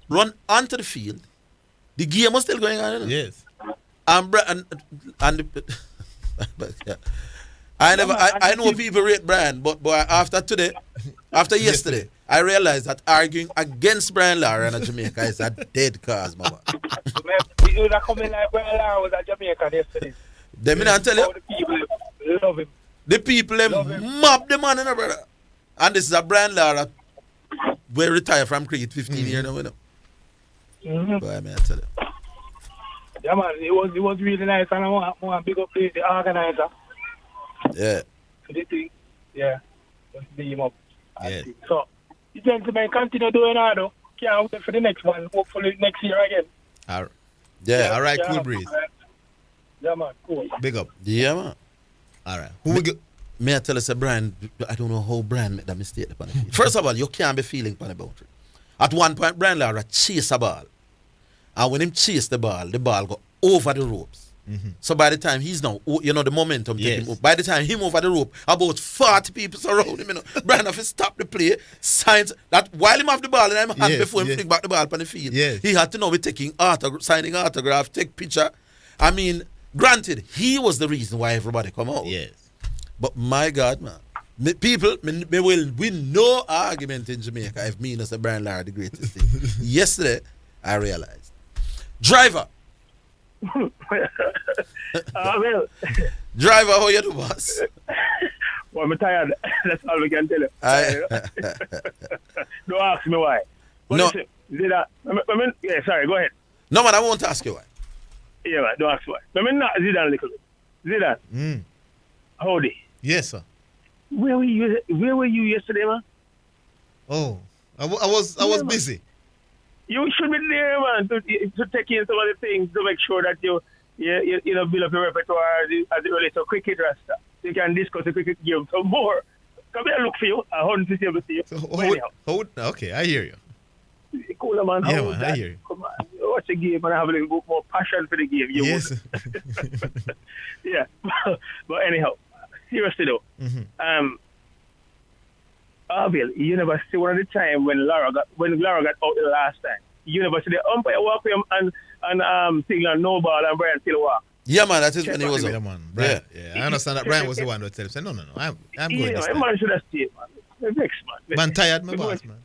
run onto the field. The game was still going on. You know? Yes. And but, yeah. I know people rate Brian, but after today, after yesterday, I realized that arguing against Brian Lara in Jamaica is a dead cause, mama. You would have come in like Brian Lara was at Jamaica yesterday. They mean I tell you, the people love him. the people mob the man, you know, brother. And this is a Brian Lara we retired from cricket 15 years now, you know. Mm-hmm. Boy, I tell you. Yeah, man, it was really nice, and I want to big up the organizer. Yeah. For the thing, yeah, just beat him up. Yes. So, the gentlemen continue doing that, though. Can't wait for the next one, hopefully next year again. All right. Yeah. All right, Yeah, cool breeze. Yeah, man, cool. Big up. Yeah, man. All right. Who we go? May I tell us, Brian, I don't know how Brian made that mistake upon the field. First of all, you can't be feeling upon the boundary. At one point, Brian Lara chased a ball. And when him chased the ball go over the ropes. Mm-hmm. So by the time he's now, you know, the momentum taking him up. By the time him over the rope, about 40 people surround him, you know. Brian have to stop the play, signs that while him have the ball in his hand before him flick back the ball upon the field, he had to now be taking signing autograph, take picture. I mean, granted, he was the reason why everybody come out. Yes. But my God, man. People will win no argument in Jamaica if me and Mr. Brian Lara the greatest thing. Yesterday, I realized. Driver. Well. Driver, how you do, boss? Well, I'm tired. That's all we can tell you. Don't ask me why. But No. listen, yeah, sorry, go ahead. No, man, I won't ask you why. Yeah, man, don't ask why. I mean, not Zidane a little bit. Zidane, howdy. Yes, sir. Where were you yesterday, man? Oh, I was busy. You should be there, man, to take in some of the things to make sure that you know, build up your repertoire as it relates to cricket rasta. You can discuss the cricket game some more. Come here, look for you. I want to see you. So, okay, I hear you. Cooler, man. Yeah, man, I hear you. Come on, watch the game and have a little bit more passion for the game. Yes. Yeah. But anyhow, seriously though, Orville, you never see one of the time when Lara got out the last time. You never see the umpire walk him and signal no ball and Brian still walk. Yeah, man, that is when he was Yeah, up. man. Brian, I understand that Brian was the one who tell him, say, no, I'm going this time. Man should have stayed, man. Next, man. Man tired, my boss, man.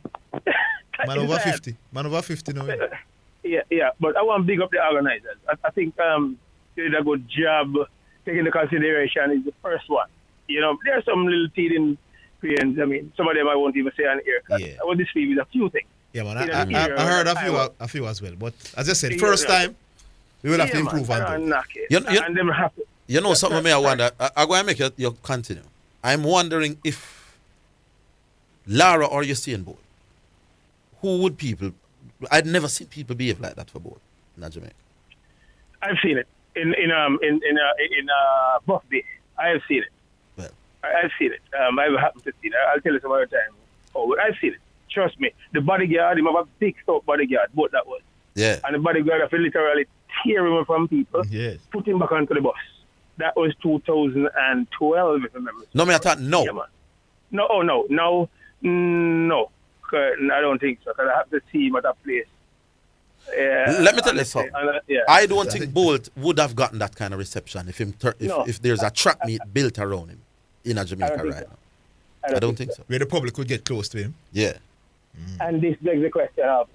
Man over Tired. 50. Man over 50 now. Yeah. But I want to big up the organizers. I think they did a good job taking the consideration is the first one. You know, there's some little teething pains. I mean, some of them I won't even say on air. Yeah. I want this feel is a few things. Yeah, man. I heard a few as well. But as I said, first time, we will have to improve on that. And them happy. You know, something me I wonder. I'm going to make you continue. I'm wondering if Lara or Usain Bolt, who would people? I'd never seen people behave like that for Bolt in Jamaica. I've seen it in Buff Bay. I have seen it. Well, I've seen it. I've happened to see it. I'll tell you some other time. Oh, but I've seen it. Trust me. The bodyguard, him have a big stout bodyguard, but that was. yeah. And the bodyguard have to literally tear him from people, Yes. put him back onto the bus. That was 2012, if I remember. No, me I thought no. Yeah, man. No. I don't think so. Because I have to see him at that place. Let me tell you something. Yeah. I don't think Bolt would have gotten that kind of reception if there's a track meet built around him in Jamaica right now. I don't think so. Where the public could get close to him. Yeah. And this begs the question of.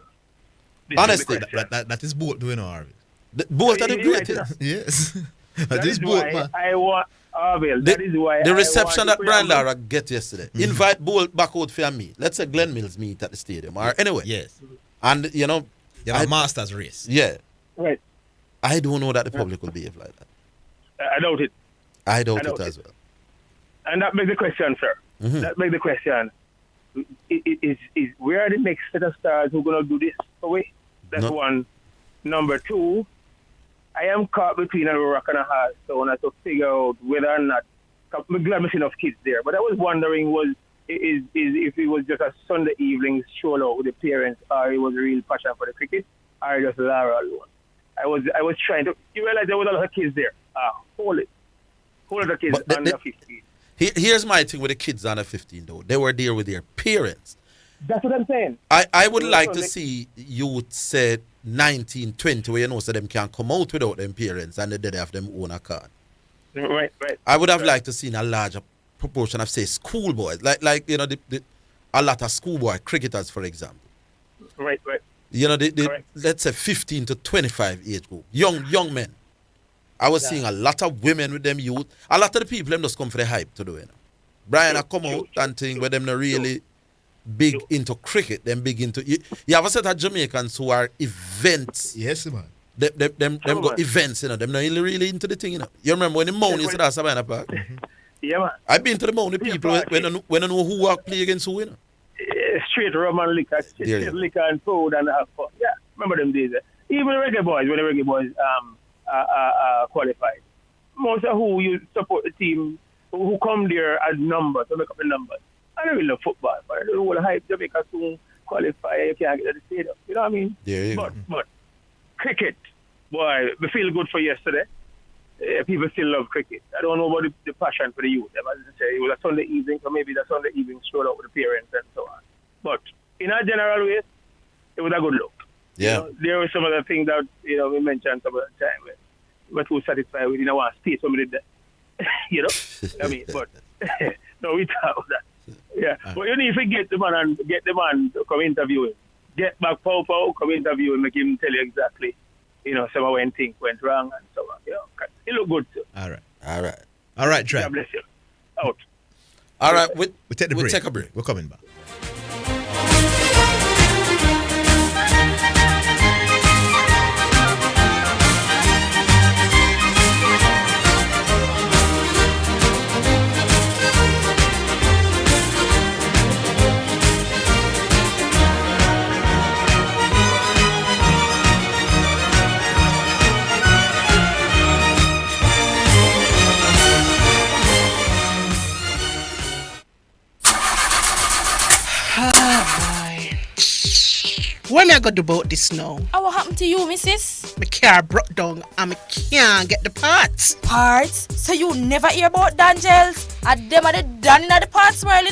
Honestly, That is Bolt doing Harvey. Both are the greatest. Yes. That is Bolt, why man. I want Orville. That is why The I reception want that Brian Lara get yesterday. Invite Bolt back out for me. Let's say Glenn Mills meet at the stadium. Or anyway. Yes. And you know. Yeah, a master's race. Yeah. Right. I don't know that the public will behave like that. I doubt it. I doubt it as well. And that begs the question, sir. Mm-hmm. That begs the question. Is where are the next set of stars who are going to do this away? That's one. Number two, I am caught between a rock and a hard stone as to figure out whether or not, I'm glad I'm seeing enough kids there, but I was wondering is if it was just a Sunday evening stroll out with the parents, or it was a real passion for the cricket, or just Lara alone. I was trying to, you realize there was a lot of kids there. Whole lot of kids under 15. Here's my thing with the kids under 15 though. They were there with their parents. That's what I'm saying. I would like to see youth say 19, 20, where you know so them can come out without them parents and they have them own a card. Right. I would have liked to see a larger proportion of, say, schoolboys, like you know, a lot of schoolboy cricketers, for example. Right. You know, let's say 15 to 25 age group, young men. I was seeing a lot of women with them youth. A lot of the people them just come for the hype to do it. Brian, I come out and think where them not really big into cricket, them big into. You have a set of Jamaicans who are events. Yes, man. Them got events, you know. Them not really into the thing, you know. You remember when the Mount is at Savannah Park? Yeah, man. I've been to the Mount, the people when I know who walk play against who, you know. Straight rum and liquor, liquor and food and have fun. Yeah, remember them days. Even the reggae boys, when the reggae boys qualified, most of who you support the team who come there as numbers to make up the numbers. I don't really love football, but I don't know what hype Jamaica soon qualify. You can't get to the stadium. You know what I mean? Yeah. But cricket, boy, we feel good for yesterday. People still love cricket. I don't know about the passion for the youth. As I say, it was a Sunday evening, so maybe the Sunday evening strolled out with the parents and so on. But in a general way, it was a good look. Yeah. You know, there were some other things that we mentioned some of the time where we were too satisfied with. Want to stay somebody there. I mean, but no, we talk about that. Yeah, but you need to get the man to come interview him. Get back Pow, come interview him, make him tell you exactly, some of when things went wrong and so on. It look good too. All right, Trey. God bless you. Out. All right, we'll take the break. We'll take a break. We're coming back. When I got about this now? What happened to you, missus? My car broke down and I can't get the parts. Parts? So you never hear about Dangels? And them are the done in the parts world,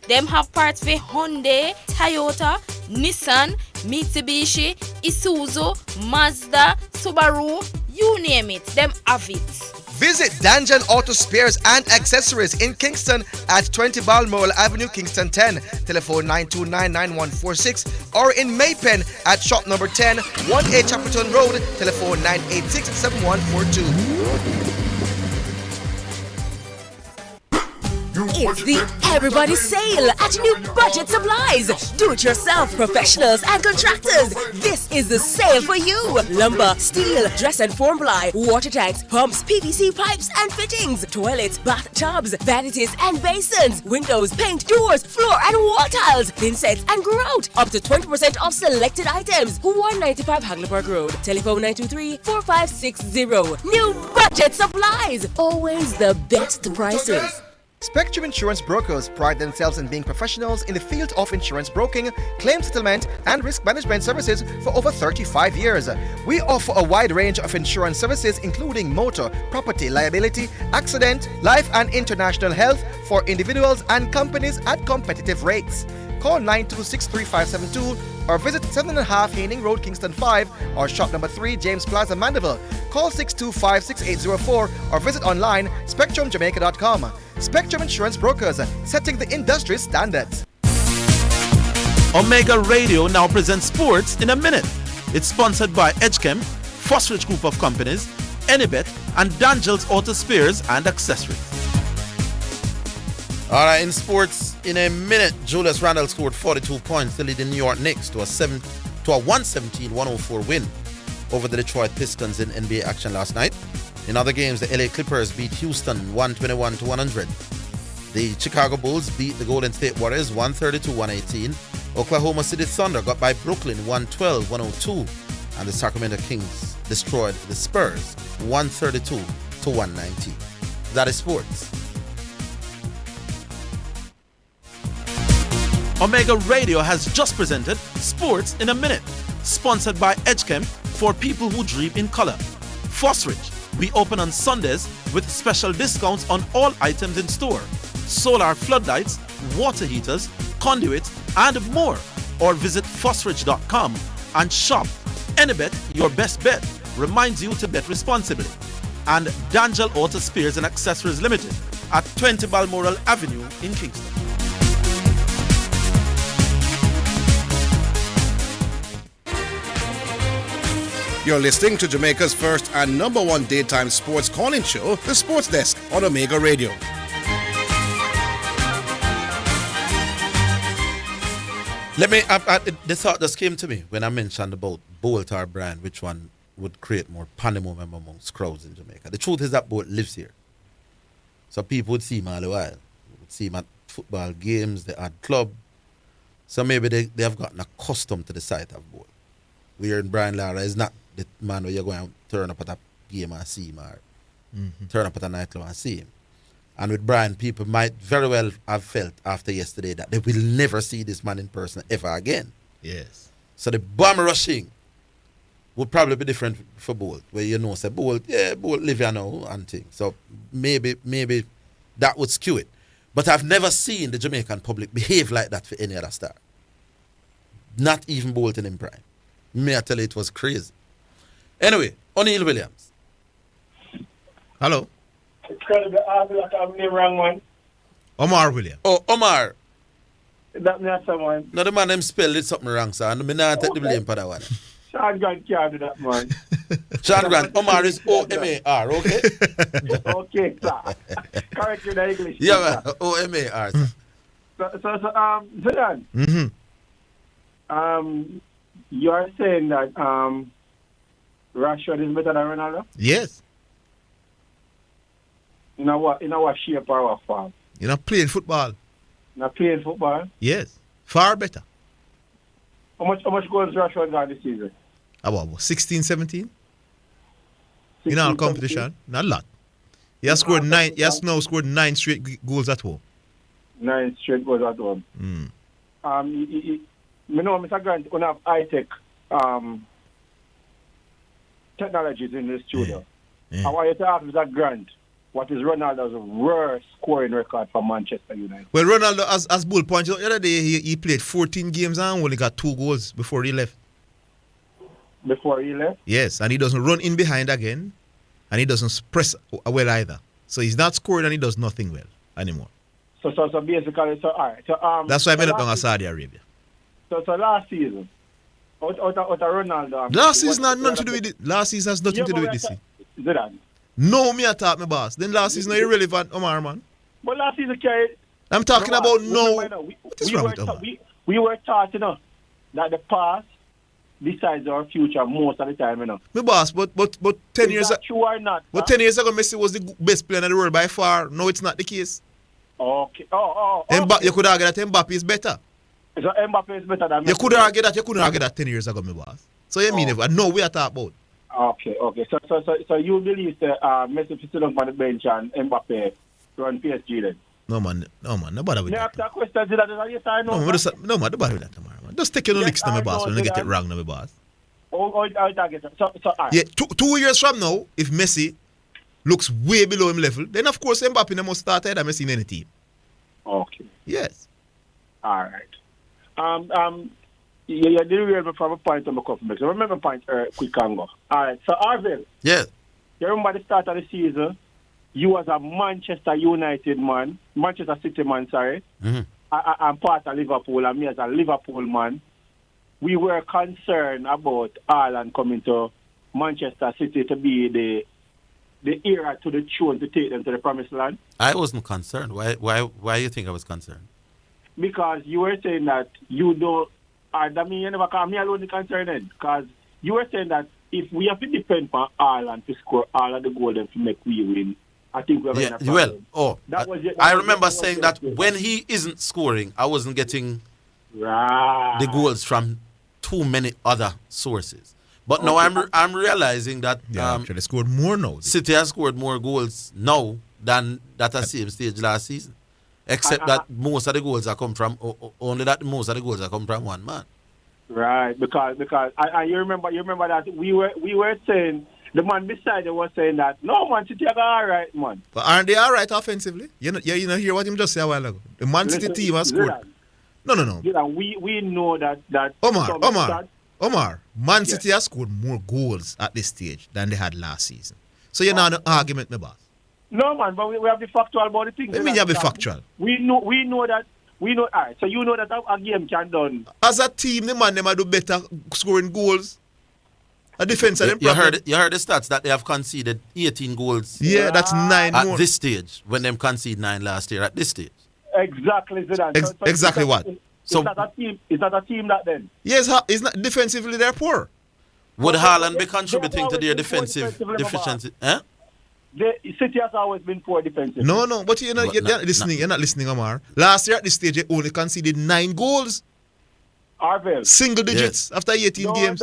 Them have parts for Hyundai, Toyota, Nissan, Mitsubishi, Isuzu, Mazda, Subaru, you name it. Them have it. Visit Danjel Auto Spares and Accessories in Kingston at 20 Balmoral Avenue, Kingston 10. Telephone 9299146, or in Maypen at shop number 10, 1A Chapperton Road. Telephone 986-7142. It's the Everybody Sale at New Budget Supplies. Do-it-yourself professionals and contractors. This is the sale for you. Lumber, steel, dress and form ply, water tanks, pumps, PVC pipes and fittings, toilets, bathtubs, vanities and basins, windows, paint, doors, floor and wall tiles, thin sets and grout. Up to 20% off selected items. 195 Hagley Park Road. Telephone 923-4560. New Budget Supplies. Always the best prices. Spectrum Insurance Brokers pride themselves in being professionals in the field of insurance broking, claim settlement, and risk management services for over 35 years. We offer a wide range of insurance services including motor, property, liability, accident, life and international health for individuals and companies at competitive rates. Call 926-3572 or visit 7.5 Haining Road, Kingston 5, or shop number 3, James Plaza, Mandeville. Call 625-6804 or visit online spectrumjamaica.com. Spectrum Insurance Brokers, setting the industry standards. Omega Radio now presents Sports in a Minute. It's sponsored by Edgechem, Fosrich Group of Companies, Enibet, and Dangel's Auto Spares and Accessories. All right, in sports in a minute, Julius Randle scored 42 points to lead the New York Knicks to a 117-104 win over the Detroit Pistons in NBA action last night. In other games, the LA Clippers beat Houston 121-100. The Chicago Bulls beat the Golden State Warriors 132-118. Oklahoma City Thunder got by Brooklyn 112-102. And the Sacramento Kings destroyed the Spurs 132-119. That is sports. Omega Radio has just presented Sports in a Minute, sponsored by Edgechem for people who dream in color. Fosrich, we open on Sundays with special discounts on all items in store. Solar floodlights, water heaters, conduits, and more. Or visit fussrich.com and shop. Anybet, your best bet, reminds you to bet responsibly. And Dangel Auto Spares and Accessories Limited at 20 Balmoral Avenue in Kingston. You're listening to Jamaica's first and number one daytime sports calling show, The Sports Desk on Omega Radio. The thought just came to me when I mentioned about Bolt or Brand, which one would create more pandemonium amongst crowds in Jamaica. The truth is that Bolt lives here. So people would see him all the while. They would see him at football games, they had club. So maybe they have gotten accustomed to the sight of Bolt. We're in Brian Lara is not the man where you're going to turn up at a game and see him or turn up at a nightclub and see him. And with Brian, people might very well have felt after yesterday that they will never see this man in person ever again. Yes. So the bomb rushing would probably be different for Bolt, where say Bolt live here now and things. So maybe that would skew it. But I've never seen the Jamaican public behave like that for any other star. Not even Bolt in prime. May I tell you, it was crazy. Anyway, O'Neal Williams. Hello. It's kind of the Orville, I'm the wrong one. Omar Williams. Oh, Omar. That not someone. No, the man them spelled it something wrong, sir. And I not take the blame for that one. Sean Grant can't do that, man. Sean Grant, Omar is O-M-A-R, okay? Okay, sir. Correct in English. Yeah, man, O-M-A-R, sir. So, Zidane. Mm-hmm. You are saying that Rashford is better than Ronaldo? Yes. In our shape or our form? You're not playing football. Not playing football? Yes. Far better. How much goals Rashford got this season? About 16, 17? In our competition? Not a lot. He has scored 9. He has now scored 9 straight goals at home. 9 straight goals at home. know, Mr. Grant, we have high-tech technologies in the studio. I want you to ask Mr. Grant, what is Ronaldo's worst scoring record for Manchester United? Well, Ronaldo, as Bull pointed out the other day, he played 14 games and only got 2 goals before he left. Before he left? Yes, and he doesn't run in behind again, and he doesn't press well either. So he's not scoring and he does nothing well anymore. So basically, all right. So, that's why I made up on Saudi Arabia. So last season, out of Ronaldo. Last season has nothing to do with it. Last season has nothing to do with this. Zidane. No, me attack my boss. Then last season irrelevant, Omar, man. But last season carried. I'm talking about no. What is wrong with Omar? We were taught, that the past decides our future most of the time, My boss, but 10 years ago. True or not? But 10 years ago, Messi was the best player in the world by far. No, it's not the case. Okay. Okay. You could argue that Mbappe is better. So Mbappe is better than Messi. You could argue that. You couldn't argue that 10 years ago, my boss. So you mean if no we are talking about. Okay. So you believe that Messi is still on the bench and Mbappe run PSG then? No man, nobody with that. That question is that yes or no? No man, nobody with that tomorrow. Man. Just take your licks to my boss when you get it wrong, my boss. Yeah, 2 years from now, if Messi looks way below him level, then of course Mbappe must start ahead of Messi in any team. Okay. Yes. All right. You didn't remember from a point on the coffee break. So remember point quick and go. All right. So Orville. Yeah. You remember the start of the season? You was a Manchester United man, Manchester City man, sorry. Mm-hmm. I'm part of Liverpool, and me as a Liverpool man, we were concerned about Ireland coming to Manchester City to be the era to the throne to take them to the promised land. I wasn't concerned. Why you think I was concerned? Because you were saying that you don't, I mean, you never call me alone the concern then. Because you were saying that if we have to depend on Ireland to score all of the goals to make we win, I think we're going to I remember saying that when he isn't scoring, I wasn't getting the goals from too many other sources. But now I'm realizing that actually scored more now. City has scored more goals now than at the same stage last season. Except that most of the goals are come from most of the goals are come from one man. Right, because you remember that we were saying the man beside you was saying that no Man City are all right, man. But aren't they all right offensively? You know hear what him just say a while ago. The Man City team has scored. No. We know that Omar, Man City has scored more goals at this stage than they had last season. So you're not an argument, my boss. No, man, but we have the factual about the thing. What do you mean you have the factual? We know that. All right, so you know that a game can done. As a team, the man them do better scoring goals. A defense of them you heard the stats that they have conceded 18 goals. Yeah, that's 9 at more. this stage when them conceded 9 last year at this stage. Exactly, Zidane. Exactly what? It's not a team that then. Yes, it's not defensively they're poor. Would Haaland be contributing to their defensive deficiency? The City has always been poor defensively. No, but you're not listening. You're not listening, Omar. Last year at this stage, they only conceded 9 goals. Orville. Single digits after 18 games.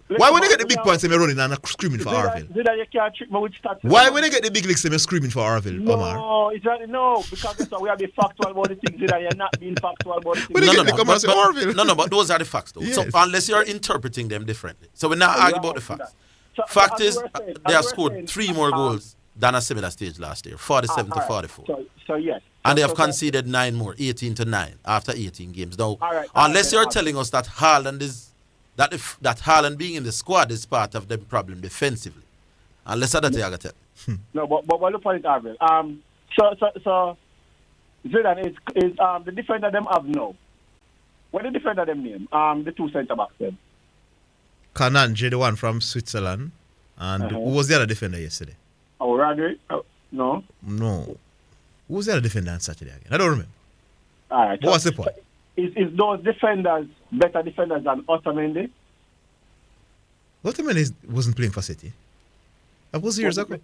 Why when they get the big points, they're running and screaming for Orville? You can't trick me with stats. Why when they get the big leagues, they're screaming for Orville, Omar? No, because we have to be factual about the things that you're not being factual about the things. No, but those are the facts, though. Yes. So unless you're interpreting them differently. So we're not arguing about the facts. Fact is, they have scored 3 more goals than a similar stage last year, 47 to 44. So yes. And they have conceded 9 more, 18 to 9 after 18 games. Now, unless you're telling us that Haaland is that Haaland being in the squad is part of the problem defensively, unless that you got tell. No, but look at it, Orville. So Zidane is the defender them have now. What the defender them name? The 2 centre backs them. Kananje, the one from Switzerland, and who was the other defender yesterday? Oh, Rodri? No. Who was the other defender on Saturday again? I don't remember. All right. What's the point? Is those defenders better defenders than Otamendi? Otamendi wasn't playing for City. That was years ago.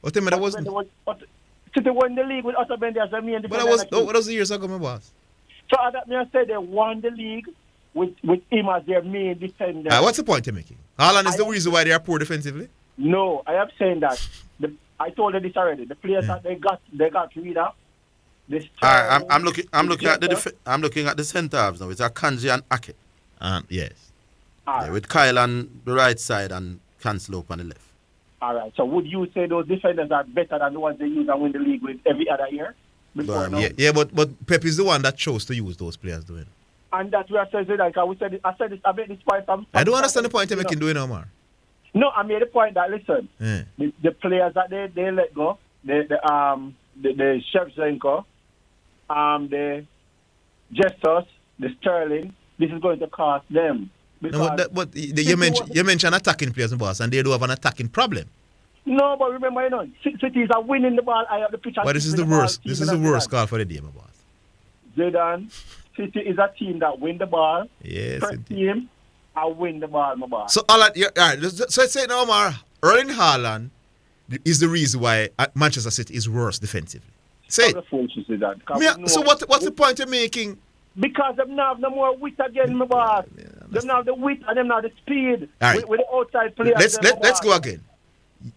Otamendi wasn't. City won the league with Otamendi as a main defender. But that was years ago, my boss. So that means they won the league with him as their main defender. What's the point you're making? Haaland is the reason why they are poor defensively? No, I am saying that. I told you this already. The players that they got rid of. I'm looking at the centre halves now. It's Akanji and Ake. Yes. With Kyle on the right side and Cancelo on the left. All right. So would you say those defenders are better than the ones they use and win the league with every other year? But Pep is the one that chose to use those players doing. And that's where I said that. I made this point from. I don't understand the point you're making doing, Omar. No, I made the point that listen, the players that they let go, the Shevchenko, the Jesus, the Sterling, this is going to cost them. You mentioned attacking players, boss, and they do have an attacking problem. No, but remember, Cities are winning the ball. I have the pitch. But this is the worst. This is the worst call for the day, my boss. Zidane, City is a team that win the ball. Yes, first team, I win the ball, my boss. So all right. So let's say now, Omar, Erling Haaland is the reason why Manchester City is worse defensively. Say it. So what's the point you're making? Because them now have no more wit again, my boss. Them now have the wit and them now have the speed. Right. With the outside players. Let's go again.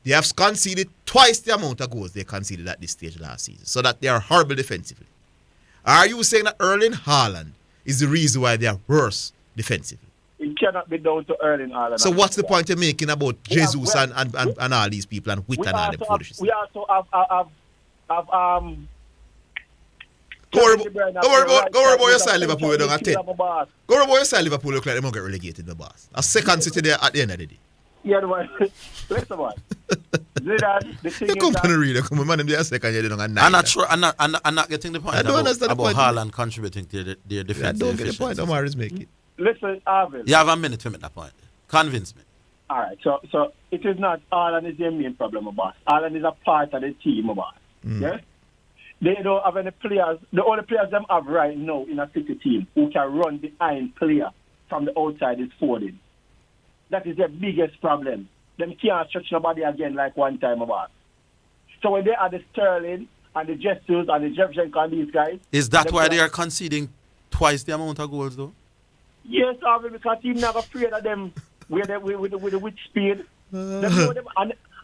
They have conceded twice the amount of goals they conceded at this stage last season, so that they are horrible defensively. Are you saying that Erling Haaland is the reason why they are worse defensively? It cannot be down to Erling Haaland. So what's the point you're making about Jesus and all these people and wit and all them foolishness? We also have Go worry about your side Liverpool with a 10. Go worry about your side Liverpool look like they're going to get relegated, my boss. A second City there at the end of the day. Yeah, the one. Listen, man. Zidane, the thing is company reader, come on, man, they're second year, they don't have 9. I'm not sure, I'm not getting the point about Haaland contributing to their defense. I don't get the point Omar is making. Listen, Orville. You have a minute to make that point. Convince me. All right, so it is not Haaland is their main problem, my boss. Haaland is a part of the team, my boss. Yeah? They don't have any players. The only players them have right now in a City team who can run behind player from the outside is Foden. That is their biggest problem. Them can't stretch nobody again like one time about. So when they are the Sterling and the Jesus and the Shevchenko and these guys... Is that why they are conceding twice the amount of goals, though? Yes, Orville, because he's never afraid of them with the speed. Them,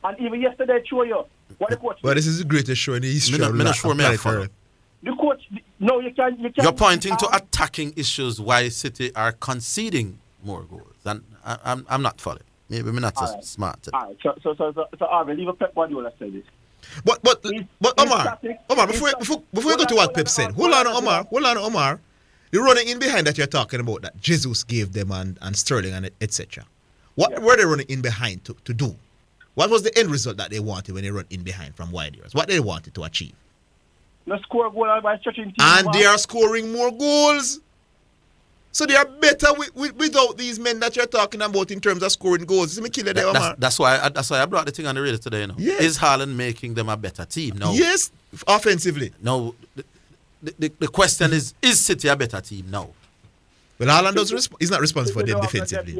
and even yesterday, show you what the coach... Well, this is the greatest show in the history of the coach... No, you can't... You're pointing to attacking issues why City are conceding more goals. And I'm not following. Maybe I'm not so smart. All right. So Orville, leave Pep Guardiola say this. But Omar, before you go to what Pep said, hold on, Omar. The running in behind that you're talking about, that Jesus gave them and Sterling and etc. What were they running in behind to do? What was the end result that they wanted when they run in behind from wide areas? What they wanted to achieve? No score goal by stretching team. And they are scoring more goals. So they are better without these men that you're talking about in terms of scoring goals. That's why I brought the thing on the radio today. Yes. Is Haaland making them a better team? No. Yes, offensively. No. The question is City a better team? No. Well, Haaland he's not responsible for them defensively.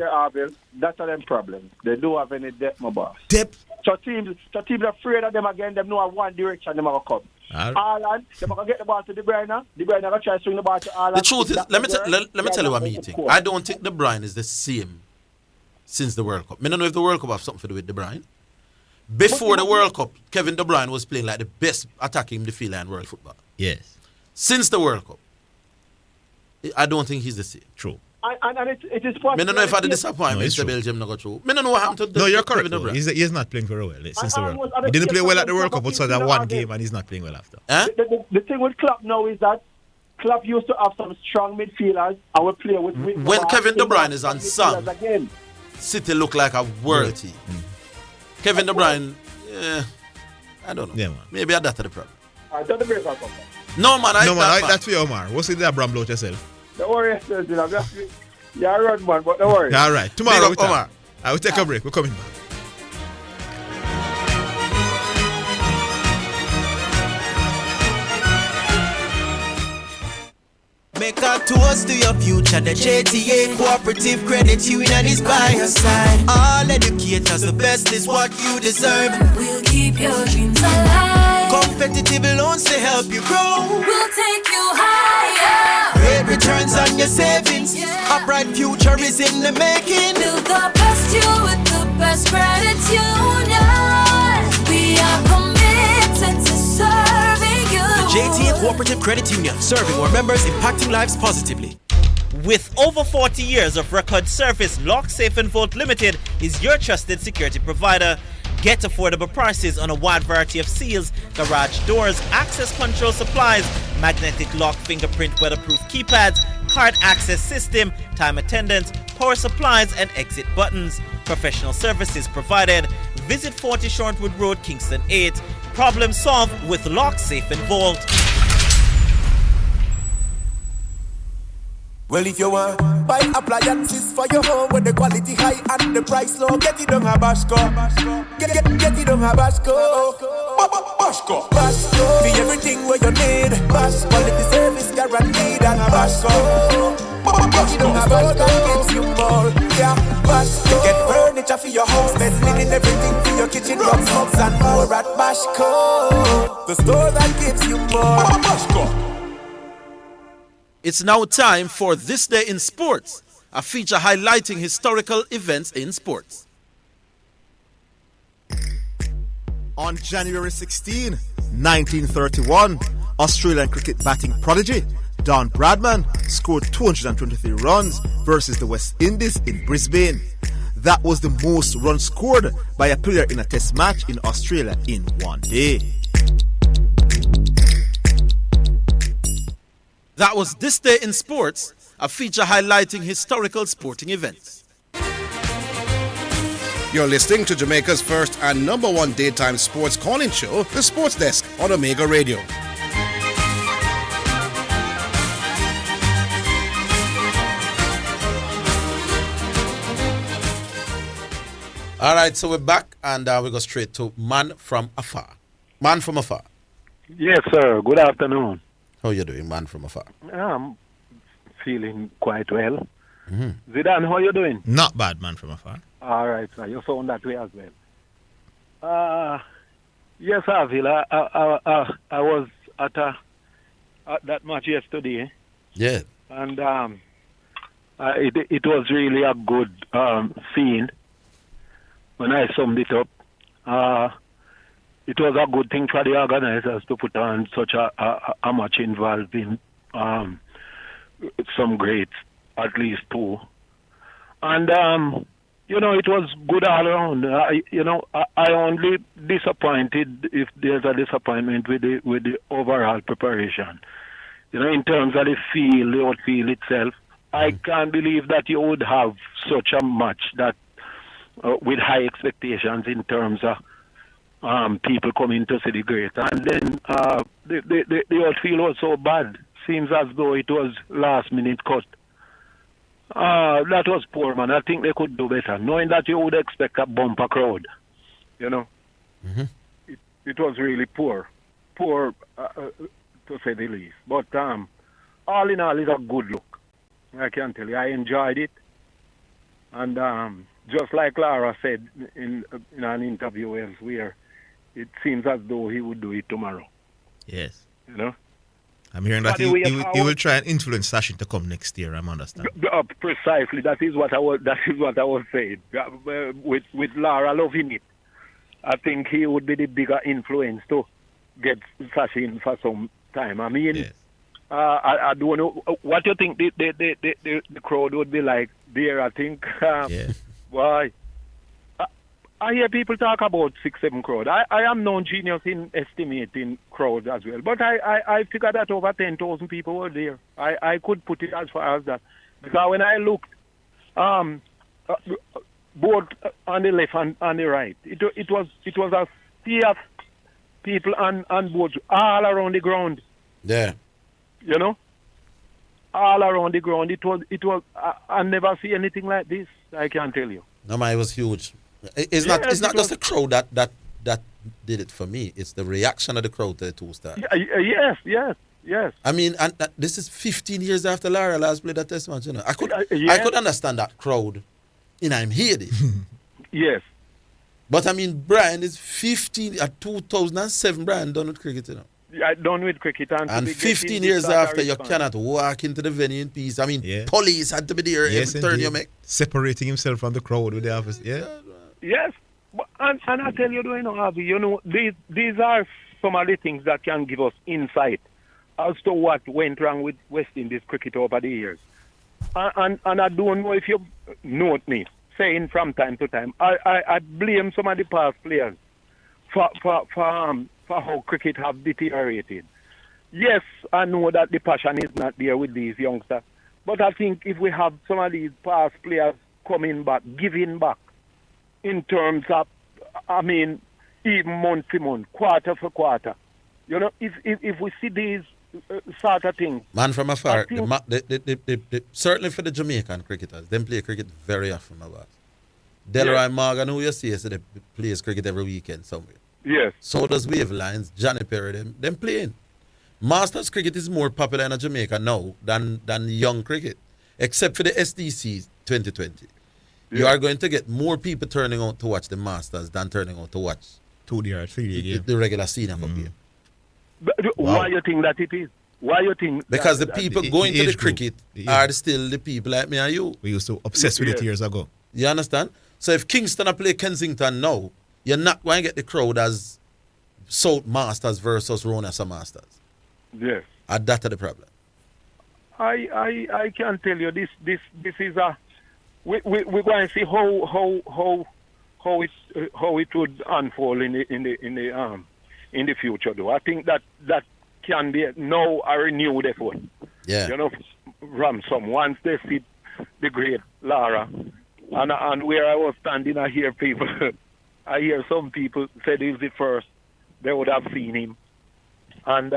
That's a them problem. They don't have any depth, my boss. Depth? So teams are afraid of them again. Them know one direction them are come. Haaland, they're going to get the ball to De Bruyne. De Bruyne going to try to swing the ball to Haaland. The truth is, let me tell you what I think. I don't think De Bruyne is the same since the World Cup. I don't know if the World Cup have something to do with De Bruyne. Before the World Cup, Kevin De Bruyne was playing like the best attacking midfielder in world football. Yes. Since the World Cup, I don't think he's the same. True. And it is possible. I don't know if I had the disappointment the Belgium not go through. I don't know what happened to No, you're correct. Kevin De Bruyne. He's not playing very well since the World Cup. He didn't play well at the World Cup, but so that one game and he's not playing well after. The thing with Klopp now is that Klopp used to have some strong midfielders and would play with when Kevin De Bruyne is unsung, City look like a world team. Kevin De Bruyne, I don't know. Yeah, man. Maybe that's the problem. I don't agree with that. No, man. That's for you, Omar. What's it that Bram yourself? Don't worry, yeah, run, man, but don't worry. All right. Tomorrow, Omar. I will take a break. We're coming back. Make a toast to your future. The JTA Cooperative Credit Union is by your side. All educators, the best is what you deserve. We'll keep your dreams alive. Competitive loans to help you grow. We'll take you higher. Great returns on your savings. A bright future is in the making. Build the best you with the best credit union. We are committed to serving you. JTA Cooperative Credit Union, serving our members, impacting lives positively. With over 40 years of record service, Lock Safe and Vault Limited is your trusted security provider. Get affordable prices on a wide variety of seals, garage doors, access control supplies, magnetic lock, fingerprint, weatherproof keypads, card access system, time attendance, power supplies, and exit buttons. Professional services provided. Visit 40 Shortwood Road, Kingston 8. Problem solved with Lock Safe and Vault. Well, if you want buy appliances for your home with the quality high and the price low, get it on a Bashco. Get it on a Bashco. Bashco. Bashco. For everything where you need. Bashco. Quality service guaranteed and Bashco. Get it on a Bashco. Gives you more. Yeah, Bashco. Get furniture for your house, bed linen, everything for your kitchen, rugs, mugs, and more at Bashco. The store that gives you more. Bashco. It's now time for This Day in Sports, a feature highlighting historical events in sports. On January 16, 1931, Australian cricket batting prodigy Don Bradman scored 223 runs versus the West Indies in Brisbane. That was the most runs scored by a player in a test match in Australia in one day. That was This Day in Sports, a feature highlighting historical sporting events. You're listening to Jamaica's first and number one daytime sports calling show, The Sports Desk on Omega Radio. All right, so we're back and we go straight to Man from Afar. Man from Afar. Yes, sir. Good afternoon. How are you doing, Man from Afar? I'm feeling quite well. Mm-hmm. Zidane, how are you doing? Not bad, Man from Afar. All right, sir. You sound that way as well. Yes, Orville. I was at that match yesterday. Yeah. And it was really a good scene. When I summed it up, it was a good thing for the organizers to put on such a match involving some greats, at least two. And, it was good all around. I only disappointed if there's a disappointment with the overall preparation. in terms of the field, the outfield itself, I can't believe that you would have such a match that with high expectations in terms of people coming to see the great. And then the outfield was so bad. Seems as though it was last minute cut. That was poor, man. I think they could do better. Knowing that you would expect a bumper crowd, Mm-hmm. It was really poor. Poor, to say the least. But all in all, it's a good look. I can tell you, I enjoyed it. And just like Lara said in an interview elsewhere, it seems as though he would do it tomorrow. Yes. I'm hearing that he will try and influence Sachin to come next year. I'm understanding. Precisely. That is what I was saying. With Lara loving it, I think he would be the bigger influence to get Sachin for some time. I mean, yes. I don't know what you think the crowd would be like there. I think why. I hear people talk about 6-7 crowd. I am no genius in estimating crowd as well, but I figured that over 10,000 people were there. I could put it as far as that, because when I looked, both on the left and on the right, it was a sea of people and boats all around the ground. Yeah. All around the ground. It was. I never see anything like this. I can tell you. No, man, it was huge. It's not just the crowd that did it for me. It's the reaction of the crowd to the two stars. Yes. I mean, and this is 15 years after Lara last played that test match. I could understand that crowd. I'm here. Yes. But I mean, Brian is 15 at 2007. Brian done with cricket. Done with cricket, and 15 years after, you cannot walk into the venue in peace. I mean, police had to be there every turn you make. Separating himself from the crowd with the office. Yeah. Yes, and I tell you, Harvey, these are some of the things that can give us insight as to what went wrong with West Indies cricket over the years. And I don't know if you note me saying from time to time, I blame some of the past players for how cricket have deteriorated. Yes, I know that the passion is not there with these youngsters, but I think if we have some of these past players coming back, giving back, in terms of, I mean, even month to month, quarter for quarter, if we see these sort of things. Man from afar, certainly for the Jamaican cricketers, them play cricket very often, my boss. Delroy Morgan, who you see, they plays cricket every weekend somewhere. Yes. So does Wavelines, Johnny Perry, them playing. Masters cricket is more popular in Jamaica now than young cricket, except for the SDC 2020. You are going to get more people turning out to watch the Masters than turning out to watch 2D or 3D game. The regular senior cup game. Why you think that it is? Why you think? Because the people going to the cricket are still the people like me and you. We used to obsess with it years ago. You understand? So if Kingston play Kensington now, you're not going to get the crowd as South Masters versus Ronassa Masters. Yes. And that's the problem. I can tell you this is a we're going to see how it would unfold in the future, though. I think that can be now a renewed effort. Yeah. From some once they see the great Lara, and where I was standing, I hear some people said he's the first they would have seen him, and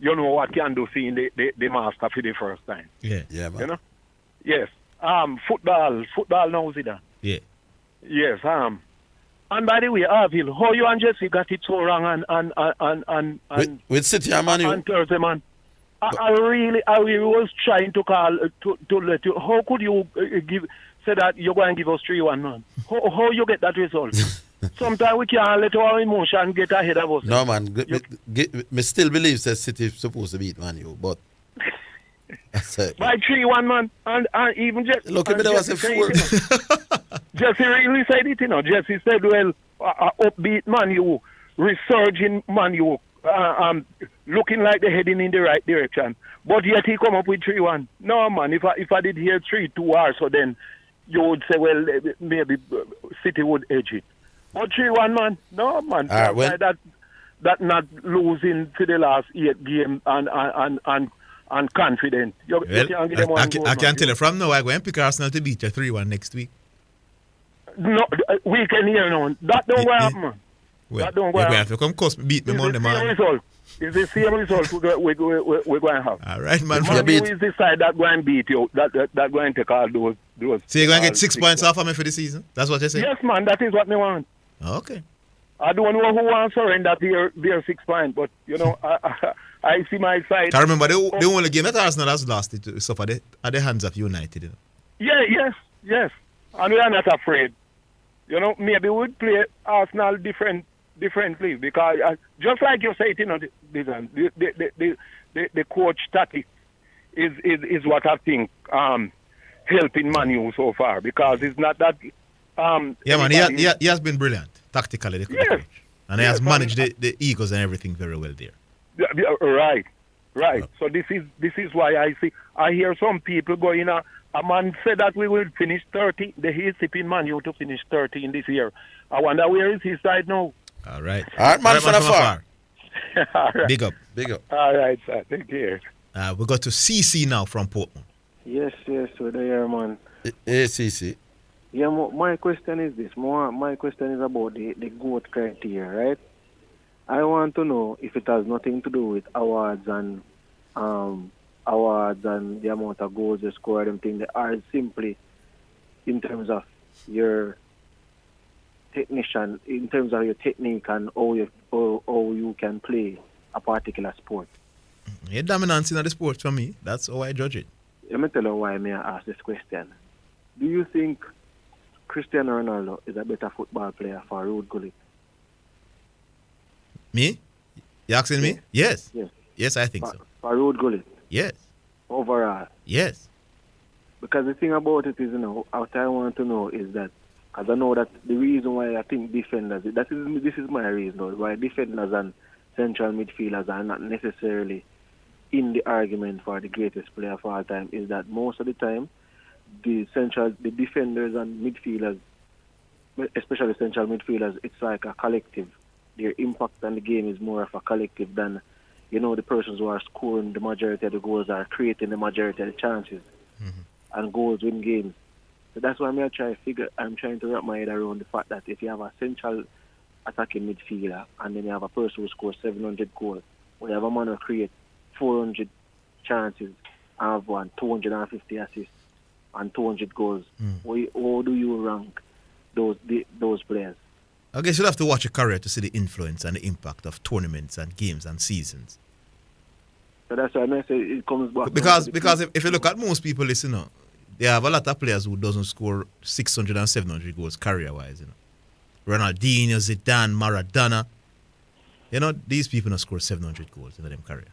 what can do seeing the master for the first time. Yeah, man. Yes. Football now, Zidane. Yeah. Yes. And by the way, Orville, how you and Jesse got it so wrong and with City and Man U? And Thursday, man. I really was trying to call to let you. How could you say that you're going to give us 3-1, man? How you get that result? Sometimes we can't let our emotion get ahead of us. No, man. Me still believe that City is supposed to beat Man U, but by 3-1, man, and even Jesse. Look at me, there was a 4. Jesse really said it, Jesse said, well, upbeat Man U, resurging Man U, looking like they're heading in the right direction. But yet he come up with 3-1. No, man, if I did hear 3-2 or so, then you would say, well, maybe City would edge it. But 3-1, man, no, man. That not losing to the last 8 games and and confident. You can't give them one goal, I can tell you from now, I'm going to pick Arsenal to beat you 3-1 next week. No, we can hear now. That don't happen, man. Well, that don't we're going to happen. have to come cost beat me Monday, man. It's the same result we're going to have. All right, man. Man, who is the side that going to beat you, that going to take all those. So you're going to get 6 points off of me for the season? That's what you're saying? Yes, man, that is what me want. Okay. I don't know who wants to surrender their 6 points, but, you know, I see my side. I remember the only game that Arsenal has lost it suffered at the hands of United. You know? Yes. And we are not afraid. You know, maybe we would play Arsenal differently because, just like you said, you know, the coach tactic is what I think helping Man U so far because it's not that. Man, he has been brilliant tactically. The coach. And he has managed the egos and everything very well there. Right. So this is why I hear some people going. A man said that we will finish 30. He is tipping Man U to finish 30 in this year. I wonder where is his side now. All right, man from afar. Right. Big up. All right, sir. Take care. We got to CC now from Portland. Yes, we're there, man. Hey, CC. Yeah, my question is this. My question is about the GOAT criteria, right? I want to know if it has nothing to do with awards and the amount of goals you score, them things. They are simply in terms of your technician, in terms of your technique and how you can play a particular sport. Your dominance in the sport for me. That's how I judge it. Let me tell you why I ask this question. Do you think Cristiano Ronaldo is a better football player for road gullet? Me? You asking me? Yes. Yes, I think so. For road gullet? Yes. Overall? Yes. Because the thing about it is, you know, what I want to know is that, because I know that the reason why I think defenders, this is my reason, why defenders and central midfielders are not necessarily in the argument for the greatest player of all time, is that most of the time, the defenders and midfielders, especially central midfielders, it's like a collective. Their impact on the game is more of a collective than, you know, the persons who are scoring the majority of the goals are creating the majority of the chances and goals win games. So that's why I'm trying to wrap my head around the fact that if you have a central attacking midfielder and then you have a person who scores 700 goals, or you have a man who creates 400 chances and have 250 assists and 200 goals, how do you rank those players? I guess you'll have to watch a career to see the influence and the impact of tournaments and games and seasons. So that's why I say it comes back. Because if you look at most people, listen, they have a lot of players who doesn't score 600 and 700 goals career-wise. You know, Ronaldinho, Zidane, Maradona. You know, these people don't score 700 goals in their career.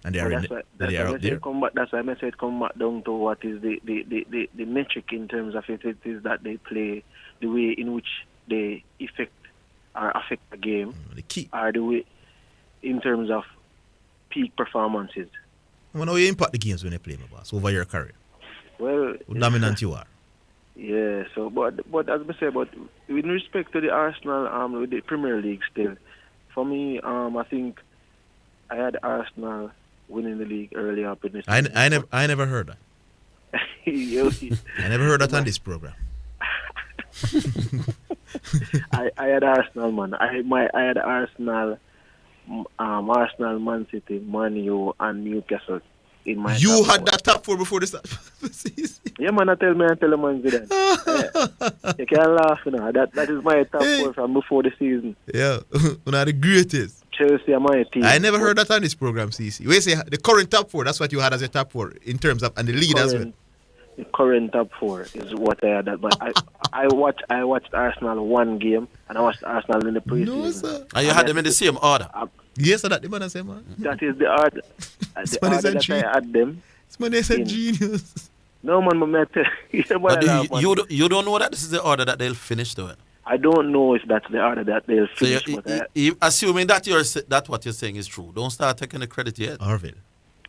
And they are out there. That's why I say it come back down to what is the metric in terms of it is that they play, the way in which they affect the game, the key, or the way in terms of peak performances. Well, how you impact the games when they play, my boss, over your career? Well, how dominant you are. Yeah. So, but as I say, but with respect to the Arsenal, with the Premier League still, for me, I think I had Arsenal winning the league early up in this. I never heard that. I never heard that on this program. I had Arsenal, man. I had Arsenal, Arsenal, Man City, Man U, and Newcastle in my. You had that top four before the start. Yeah, man. I tell man Zidane. Yeah. You can't laugh, you know. That is my top four from before the season. Yeah, one of the greatest. Chelsea are my team. I never heard that on this program, CC. We say the current top four. That's what you had as your top four in terms of and the lead as well. The current top four is what I had. But I watched Arsenal one game and I watched Arsenal in the preseason. No, sir. And you had them in the same order. Yes, that the same man. That is the order. The order that I had them. This man is a genius. No man, you don't know that this is the order that they'll finish though. I don't know if that's the order that they'll finish. So assuming that what you're saying is true, don't start taking the credit yet. Orville.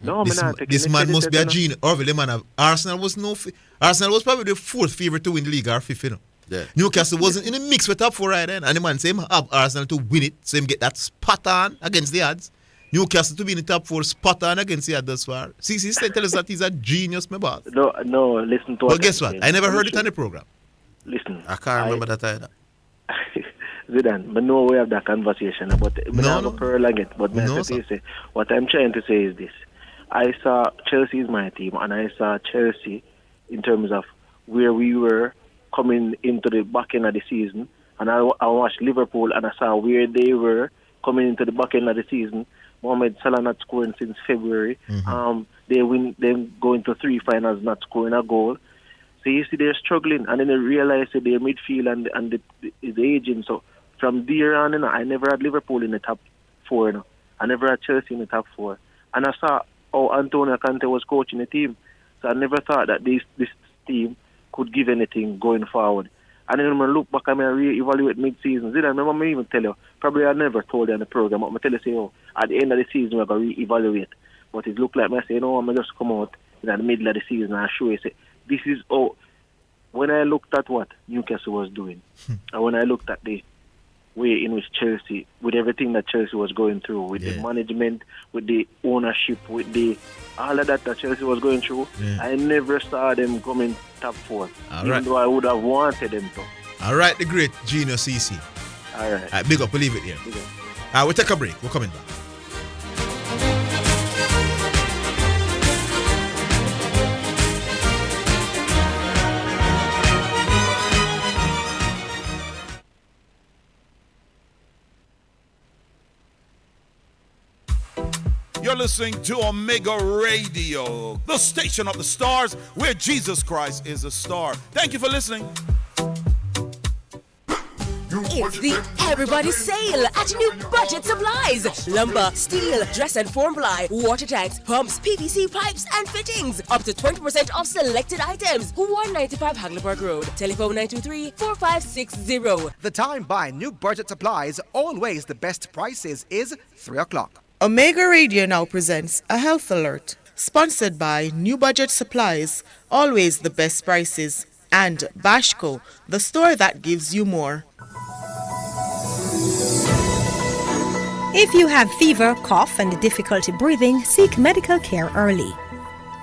No, this man must be a genius. Orville, the man of Arsenal was probably the fourth favorite to win the league or fifth, you know. Yeah. Newcastle wasn't in the mix with top four right then, and the man say him have Arsenal to win it, so him get that spot on against the odds. Newcastle to be in the top 4 spot on against the thus far. CC tell us that he's a genius, my boss. No, listen to what. But guess what? I never heard it on the program. Listen. I can't remember that either. Zidane, but no way of that conversation about it. No. Pearl again, but what I'm trying to say is this. I saw Chelsea is my team, and I saw Chelsea in terms of where we were coming into the back end of the season, and I watched Liverpool and I saw where they were coming into the back end of the season. Mohamed Salah not scoring since February. They go into 3 finals not scoring a goal. So you see they're struggling, and then they realize that their midfield and the aging. So from there on, I never had Liverpool in the top 4. I never had Chelsea in the top 4. And I saw how Antonio Conte was coaching the team. So I never thought that this team could give anything going forward. And then when I look back, I re-evaluate mid-season. Zidane, remember me even tell you, probably I never told you on the program, but I tell you, at the end of the season, we're going to re-evaluate. But it looked like me, I say, no, I'm going to just come out in the middle of the season and show you, say, this is how, when I looked at what Newcastle was doing, and when I looked at the way in which Chelsea, with everything that Chelsea was going through, with the management, with the ownership, with the all of that Chelsea was going through, I never saw them coming top 4, even though I would have wanted them to. All right, the great genius CC. All right. Big up, we'll leave it here. We'll take a break. We're coming back. You're listening to Omega Radio, the station of the stars, where Jesus Christ is a star. Thank you for listening. It's the Everybody Sale at New Budget Supplies. Lumber, steel, dress and form ply, water tanks, pumps, PVC pipes and fittings. Up to 20% off selected items. 195 Hagleyburg Road. Telephone 923-4560. The time by New Budget Supplies, always the best prices, is 3 o'clock. Omega Radio now presents a health alert, sponsored by New Budget Supplies, always the best prices, and Bashco, the store that gives you more. If you have fever, cough, and difficulty breathing, seek medical care early.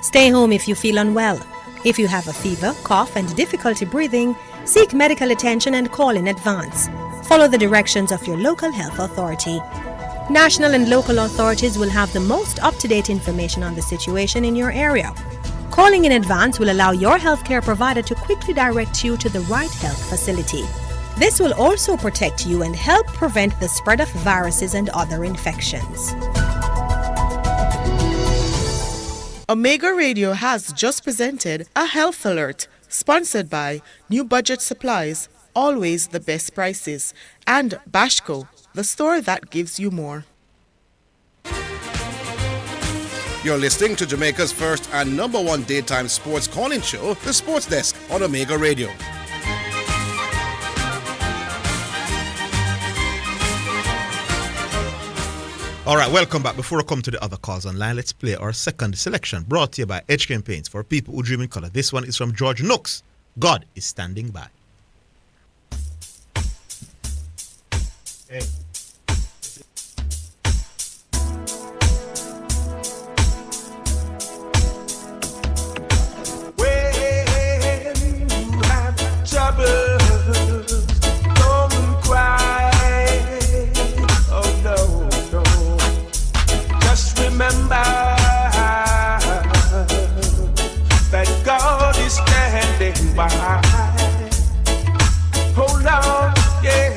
Stay home if you feel unwell. If you have a fever, cough, and difficulty breathing, seek medical attention and call in advance. Follow the directions of your local health authority. National and local authorities will have the most up-to-date information on the situation in your area. Calling in advance will allow your healthcare provider to quickly direct you to the right health facility. This will also protect you and help prevent the spread of viruses and other infections. Omega Radio has just presented a health alert, sponsored by New Budget Supplies, always the best prices, and Bashco, the store that gives you more. You're listening to Jamaica's first and number 1 daytime sports calling show, The Sports Desk on Omega Radio. All right, welcome back. Before I come to the other calls online, let's play our second selection, brought to you by Edge Campaigns for people who dream in color. This one is from George Nooks. God is standing by. Hey. Don't cry. Oh no. Just remember that God is standing by. Hold on, yeah.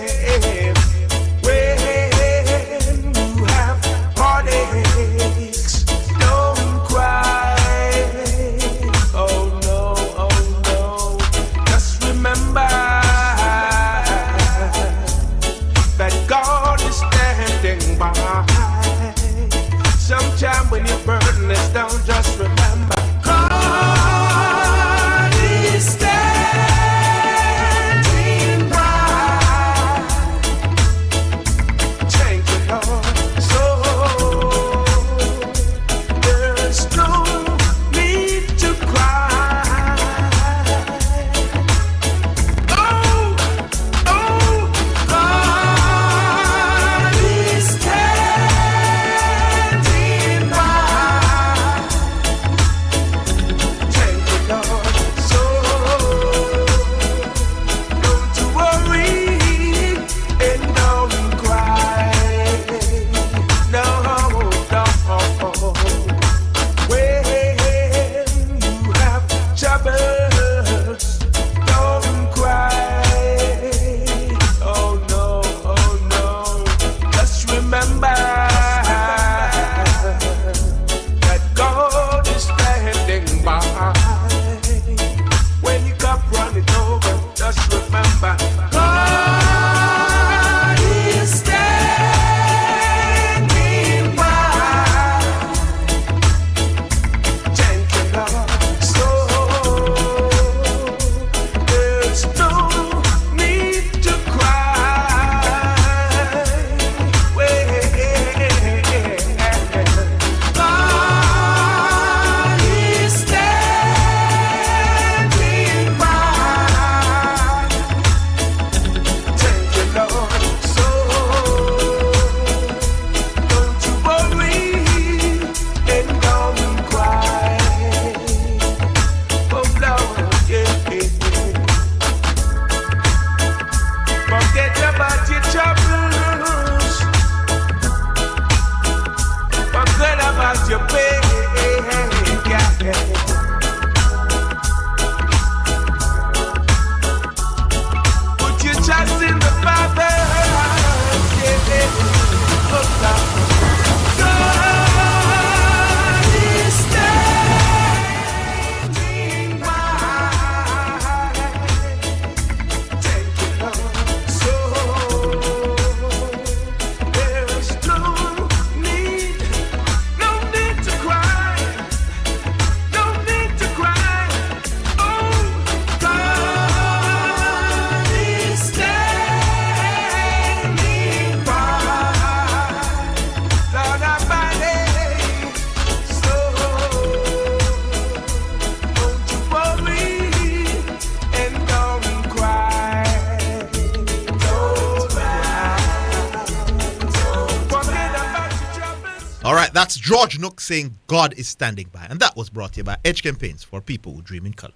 That's George Nook saying God is standing by. And that was brought to you by Edge Campaigns for people who dream in color.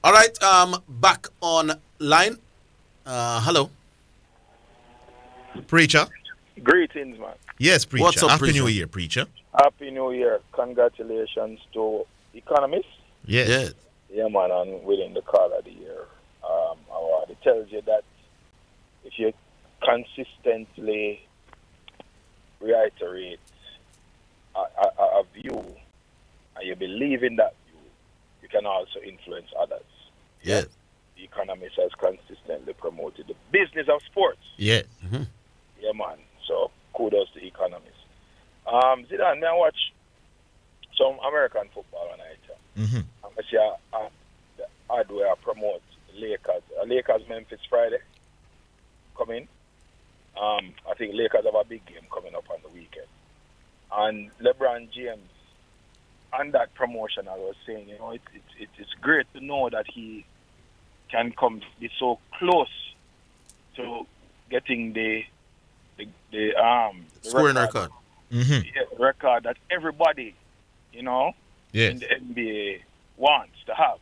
All right, back on line. Hello. Preacher. Greetings, man. Yes, Preacher. What's up, Happy Preacher? New Year, Preacher. Happy New Year. Congratulations to Economist. Yes. Yeah, man, on winning the call of the year. It tells you that if you consistently reiterate a view and you believe in that view, you can also influence others. Yes. The Economist has consistently promoted the business of sports. Yes. Mm-hmm. Yeah, man. So kudos to Economist. Zidane, I watch some American football on night. Mm-hmm. I see the odd way I promote Lakers. Lakers Memphis Friday coming. I think Lakers have a big game coming up on the weekend. And LeBron James, on that promotion, I was saying, it's great to know that he can be so close to getting the scoring record. Mm-hmm. Yeah, record that everybody, yes. in the NBA wants to have.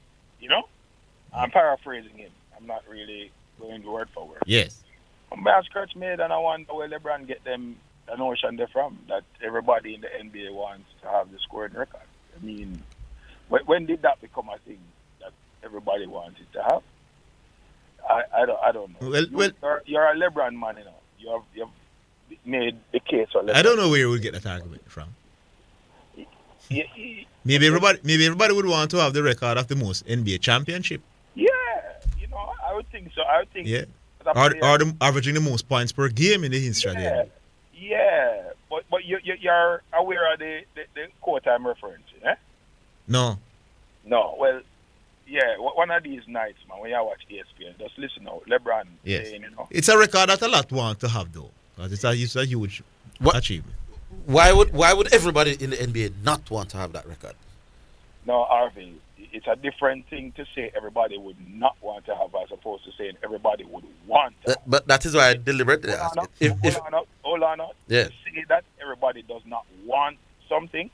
I'm paraphrasing him. I'm not really going word for word. Yes. I scratch made and I wonder where LeBron get them the notion they're from, that everybody in the NBA wants to have the scoring record. I mean, when did that become a thing that everybody wanted to have? I don't know. You're a LeBron man, You've made the case for LeBron. I don't know where you would get that argument from. Maybe everybody would want to have the record of the most NBA championship. Yeah, I would think so. I would think. Yeah. Or averaging the most points per game in the history. Yeah. But you're aware of the quote I'm referring to, eh? No. Well, yeah. One of these nights, man, when you watch ESPN, just listen out. LeBron saying, It's a record that a lot want to have, though, because it's a huge achievement. Why would everybody in the NBA not want to have that record? No, Orville, it's a different thing to say everybody would not want to have as opposed to saying everybody would want to have. But that is why I deliberately asked it. Hold on. Yeah. To say that everybody does not want something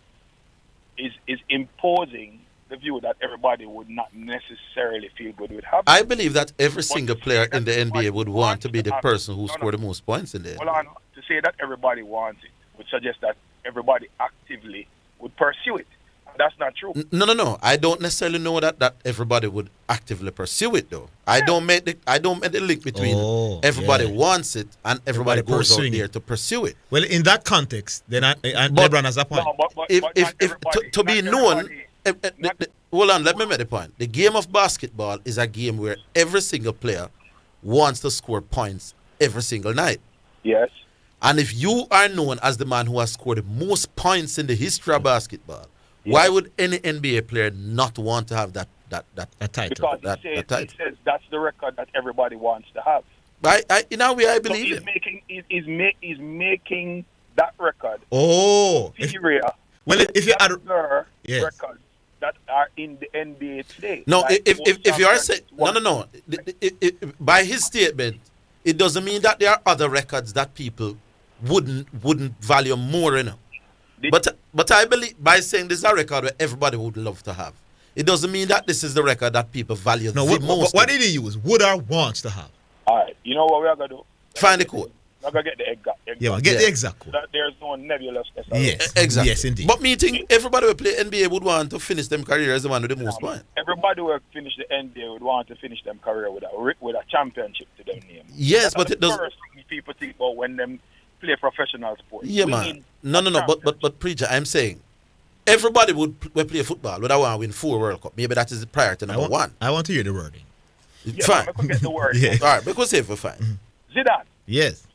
is imposing the view that everybody would not necessarily feel good with having. I believe that every single player in the NBA would want to be the person who scored the most points in the NBA. Hold on. To say that everybody wants it would suggest that everybody actively would pursue it. That's not true. No. I don't necessarily know that everybody would actively pursue it, though. I don't make the link between everybody wants it and everybody goes out there to pursue it. Well, in that context, then LeBron has a point. To be known, hold on, let me make the point. The game of basketball is a game where every single player wants to score points every single night. Yes. And if you are known as the man who has scored the most points in the history of basketball, why would any NBA player not want to have that title? Because he says that's the record that everybody wants to have. In a way, I believe him. He's making that record. If you add records that are in the NBA today. No, if you are saying no, by his statement, it doesn't mean that there are other records that people wouldn't value more, But I believe by saying this is a record where everybody would love to have, it doesn't mean that this is the record that people value the most. What did he use? Would or wants to have? All right, you know what we are going to do? Find the code. We're going to get the exact get the exact code. There's no nebulousness. Yes, exactly. Yes, indeed. But me think everybody who play NBA would want to finish them career as the one with the most points. Everybody who finish the NBA would want to finish them career with a championship to their name. Yes, but it does. First thing people think about when them play professional sports. Yeah, man. No. But preacher, I'm saying everybody would play football would want to win 4 World Cup. Maybe that is the priority number one. I want to hear the wording. Yeah, fine. I could get the word. All right, because if we're fine. Zidane. Yes.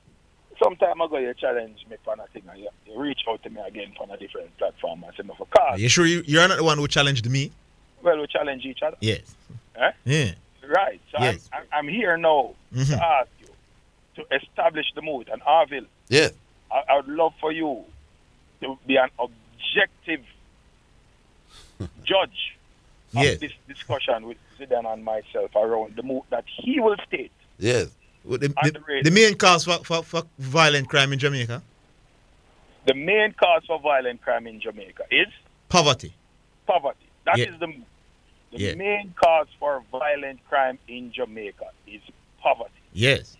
Some time ago, you challenged me for a thing, and you reach out to me again on a different platform and said, "No, for cause." Are you sure you're not the one who challenged me? Well, we challenge each other. Yes. Eh? Yeah. Right. So yes. I'm here now to ask you to establish the mood. And Orville, yes, I would love for you to be an objective judge of this discussion with Zidane and myself around the mood that he will state. Yes. The main cause for violent crime in Jamaica? the main cause for violent crime in Jamaica is Poverty. poverty. That Yeah. is the Yeah. main cause for violent crime in Jamaica is poverty. Yes.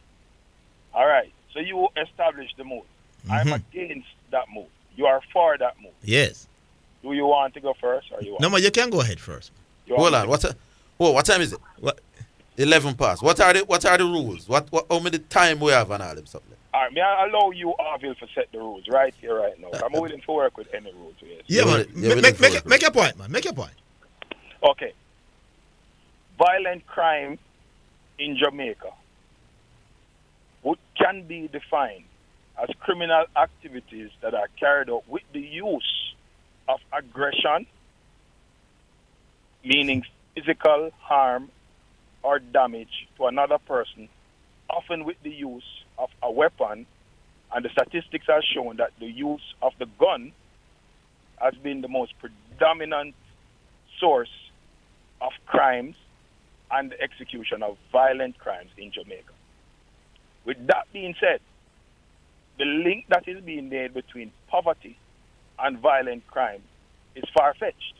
All right. So you establish the mood. I'm Mhm. against that move. You are for that move. Yes. Do you want to go first or you want? No, man, you can go ahead first. Hold on. What time is it? What? 11 past. What are the rules? How many time we have on all them something? All right, may I allow you, Orville, to set the rules right here, right now? I'm willing to work with any rules. Yes. Yeah, man. Make your point, man. Make your point. Okay. Violent crime in Jamaica can be defined as criminal activities that are carried out with the use of aggression, meaning physical harm or damage to another person, often with the use of a weapon, and the statistics have shown that the use of the gun has been the most predominant source of crimes and the execution of violent crimes in Jamaica. With that being said, the link that is being made between poverty and violent crime is far-fetched.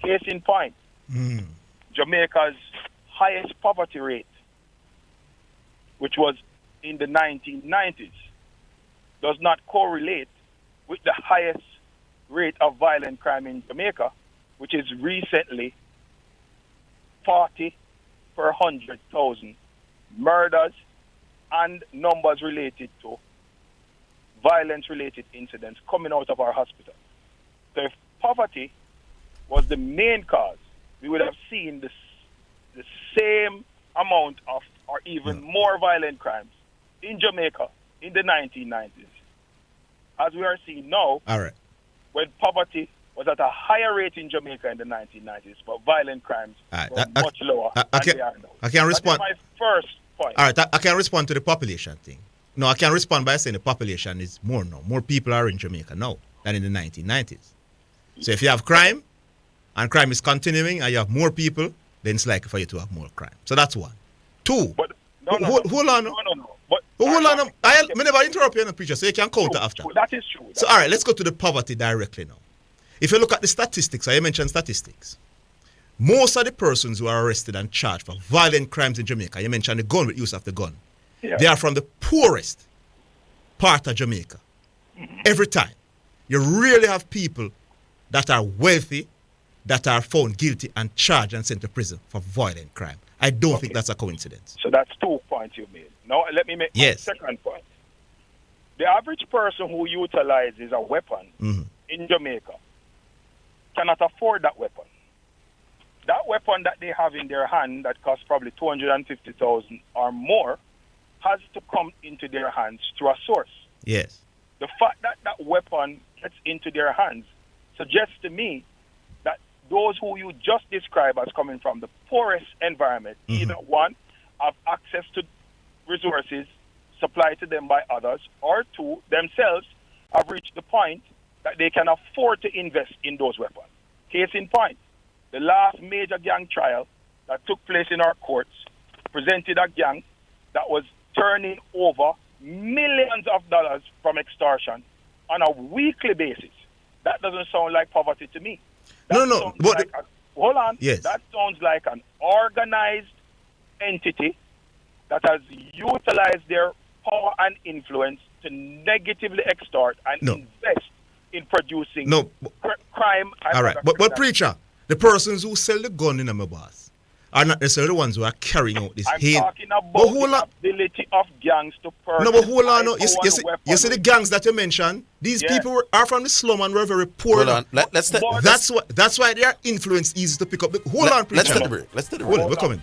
Case in point, Jamaica's highest poverty rate, which was in the 1990s, does not correlate with the highest rate of violent crime in Jamaica, which is recently 40 per 100,000 murders and numbers related to violence-related incidents coming out of our hospitals. So if poverty was the main cause, we would have seen the same amount of or even more violent crimes in Jamaica in the 1990s as we are seeing now. All right. When poverty was at a higher rate in Jamaica in the 1990s, but violent crimes were much lower than they are now. I can respond. That's my first point. All right, I can respond to the population thing. No, I can respond by saying the population is more now. More people are in Jamaica now than in the 1990s. So if you have crime, and crime is continuing, and you have more people, then it's likely for you to have more crime. So that's one. Two. But, hold on. But, hold on. I never interrupt you in the picture, so you can counter after. That is true. So, all right, let's go to the poverty directly now. If you look at the statistics, I mentioned statistics. Most of the persons who are arrested and charged for violent crimes in Jamaica, you mentioned the gun, with use of the gun, they are from the poorest part of Jamaica. Every time. You really have people that are wealthy, that are found guilty and charged and sent to prison for violent crime. I don't think that's a coincidence. So that's 2 points you made. Now let me make my second point. The average person who utilizes a weapon in Jamaica cannot afford that weapon. That weapon that they have in their hand that costs probably 250,000 or more has to come into their hands through a source. Yes. The fact that that weapon gets into their hands suggests to me that those who you just described as coming from the poorest environment, either one, have access to resources supplied to them by others, or two, themselves have reached the point that they can afford to invest in those weapons. Case in point, the last major gang trial that took place in our courts presented a gang that was turning over millions of dollars from extortion on a weekly basis. That doesn't sound like poverty to me. Hold on. Yes. That sounds like an organized entity that has utilized their power and influence to negatively extort and invest in producing crime. All right. But preacher, the persons who sell the gun in my boss are not necessarily the ones who are carrying out this hate. I'm talking about the ability of gangs to purchase. No, but hold on. No. You see the gangs that you mentioned? These people are from the slum and were very poor. Hold on. That's why their influence is easy to pick up. Hold on, preacher. Let's take the break. Hold on, we're coming.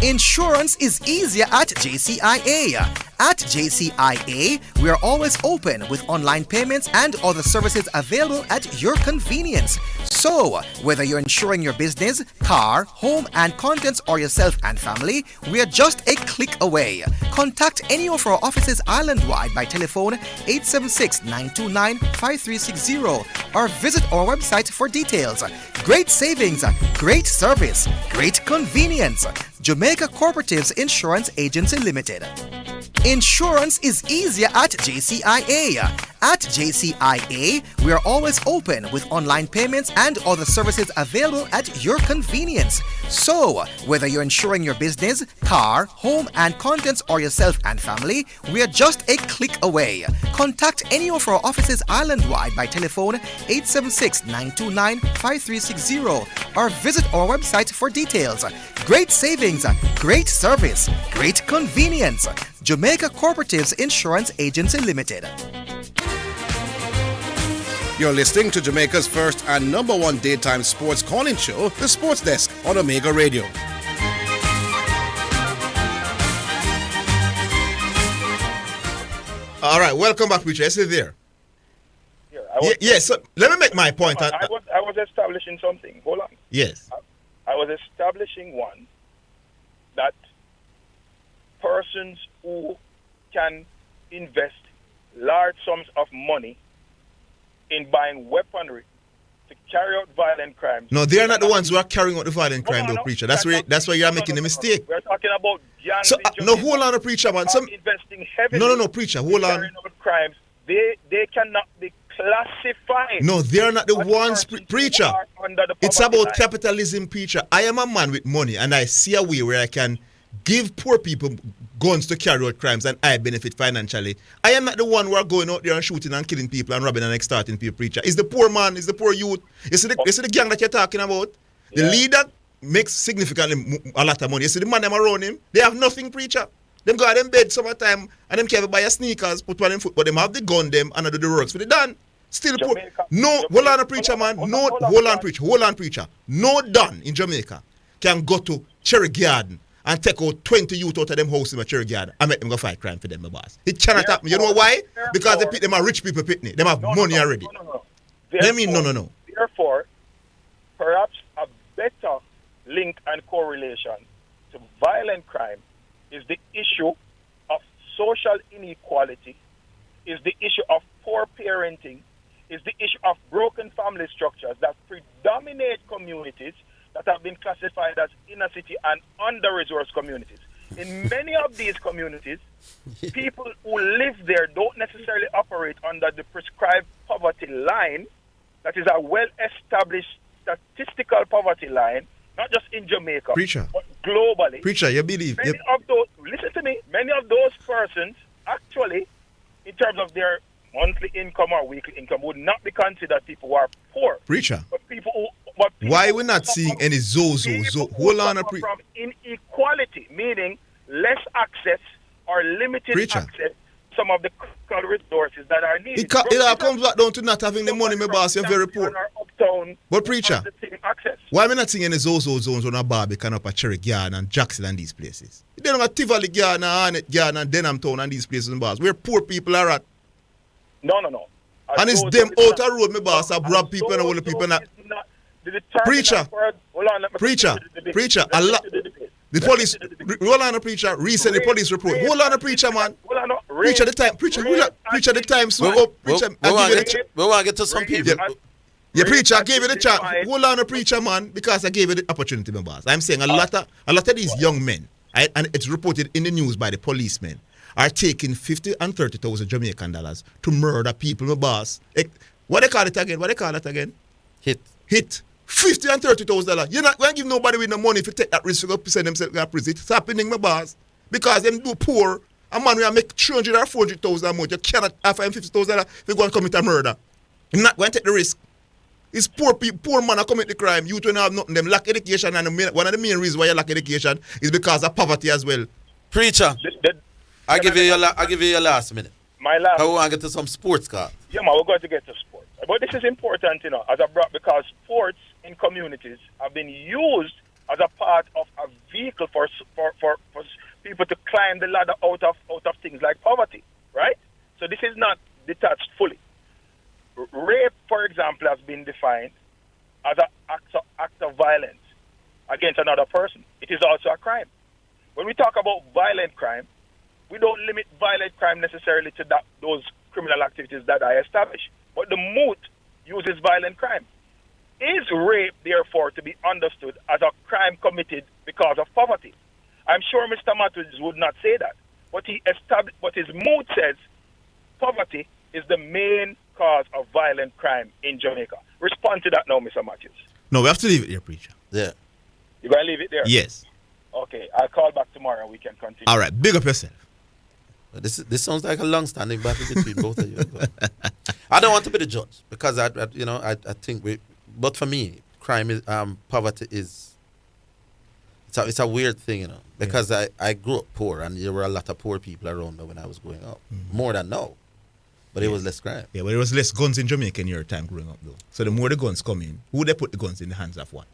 Insurance is easier at JCIA. At JCIA, we are always open with online payments and other services available at your convenience. So, whether you're insuring your business, car, home and contents or yourself and family, we are just a click away. Contact any of our offices island-wide by telephone 876-929-5360 or visit our website for details. Great savings, great service, great convenience. Jamaica Cooperatives Insurance Agency Limited. Insurance is easier at JCIA. At JCIA, we are always open with online payments and other services available at your convenience. So, whether you're insuring your business, car, home and contents or yourself and family, we are just a click away. Contact any of our offices island-wide by telephone 876-929-5360 or visit our website for details. Great savings, great service, great convenience. Jamaica Cooperatives Insurance Agency Limited. You're listening to Jamaica's first and number one daytime sports calling show, The Sports Desk on Omega Radio. All right, welcome back, Preacher. Is it there? Yes, so let me make my point. I was establishing something. Hold on. Yes. I was establishing one that persons who can invest large sums of money in buying weaponry to carry out violent crimes. No, they are not the ones who are carrying out the violent crime, though, Preacher. That's why you are making a mistake. We're talking about gangs. So, no, hold on, Preacher, man. Investing heavily. No, Preacher, hold on. Carrying out crimes. They cannot be classified. No, they are not the ones, Preacher. It's about capitalism, Preacher. I am a man with money, and I see a way where I can give poor people guns to carry out crimes and I benefit financially. I am not the one who are going out there and shooting and killing people and robbing and extorting people, Preacher. It's the poor man, it's the poor youth. You see the gang that you're talking about? The leader makes significantly a lot of money. You see the man them around him, they have nothing, Preacher. Them go out in bed summertime and them can't buy a sneakers, put one in foot, but them have the gun them and do the works for the done. Still poor. No, hold on, Preacher, man. No, hold on, Preacher. No done in Jamaica can go to Cherry Garden and take out 20 youth out of them house in a Cherry Garden and make them go fight crime for them, my boss. It cannot happen. You know why? Because them are rich people pitney. Them have money already. No. No. Therefore, perhaps a better link and correlation to violent crime is the issue of social inequality, is the issue of poor parenting, is the issue of broken family structures that predominate communities that have been classified as inner city and under-resourced communities. In many of these communities, people who live there don't necessarily operate under the prescribed poverty line, that is a well-established statistical poverty line, not just in Jamaica, Preacher, but globally. Preacher, you believe? Many of those, listen to me, many of those persons actually, in terms of their monthly income or weekly income, would not be considered people who are poor. Preacher, but people who why are we not seeing any zozo? Hold on, from inequality, meaning less access or limited access to some of the critical resources that are needed. It all comes back down to not having the money, my boss. You're very poor. But Preacher, why am I not seeing any zozo zones on a Barbican up at Cherry Garden and Jackson and these places? They don't have Tivoli Garden and Arnett Garden and Denham Town and these places, my boss. Where poor people are at. No. And it's them out of road, my boss, have robbed people and all the people. Preacher, a lot. The police, hold on, Preacher. Recently, police report. Hold on, Preacher, man. Preacher, the time. Preacher, the time. So, Preacher, I give you the. We want to get to some people. Yeah, Preacher, I gave you the chance. Hold on, Preacher, man, because I gave you the opportunity, my boss. I'm saying a lot of these young men, and it's reported in the news by the policemen, are taking 50 and 30,000 Jamaican dollars to murder people, my boss. What they call it again? Hit. 50 and 30,000 dollars. You're not going to give nobody with no money if you take that risk to go send themselves to prison. It's happening, my boss. Because them do poor. A man will make 300 or 400,000 a month. You cannot offer him 50,000 if you go and commit a murder. You're not going to take the risk. It's poor people, poor man who commit the crime. You don't have nothing. Them lack education, and one of the main reasons why you lack education is because of poverty as well. Preacher, I give you your last minute. My last. I want to get to some sports car. Yeah, man, we're going to get to sports. But this is important, as a because sports in communities have been used as a part of a vehicle for people to climb the ladder out of things like poverty, right? So this is not detached fully. Rape, for example, has been defined as an act of violence against another person. It is also a crime. When we talk about violent crime, we don't limit violent crime necessarily to those criminal activities that I established. But the moot uses violent crime. Is rape, therefore, to be understood as a crime committed because of poverty? I'm sure Mr. Matthews would not say that. But his moot says poverty is the main cause of violent crime in Jamaica. Respond to that now, Mr. Matthews. No, we have to leave it here, preacher. Yeah. You going to leave it there? Yes. Okay, I'll call back tomorrow and we can continue. All right, big up yourself. This sounds like a long-standing battle between both of you. I don't want to be the judge because I think but for me, crime is poverty is it's a weird thing, because I grew up poor and there were a lot of poor people around me when I was growing up, more than now, but it was less crime. Yeah, but there was less guns in Jamaica in your time growing up, though. So the more the guns come in, who they put the guns in the hands of what?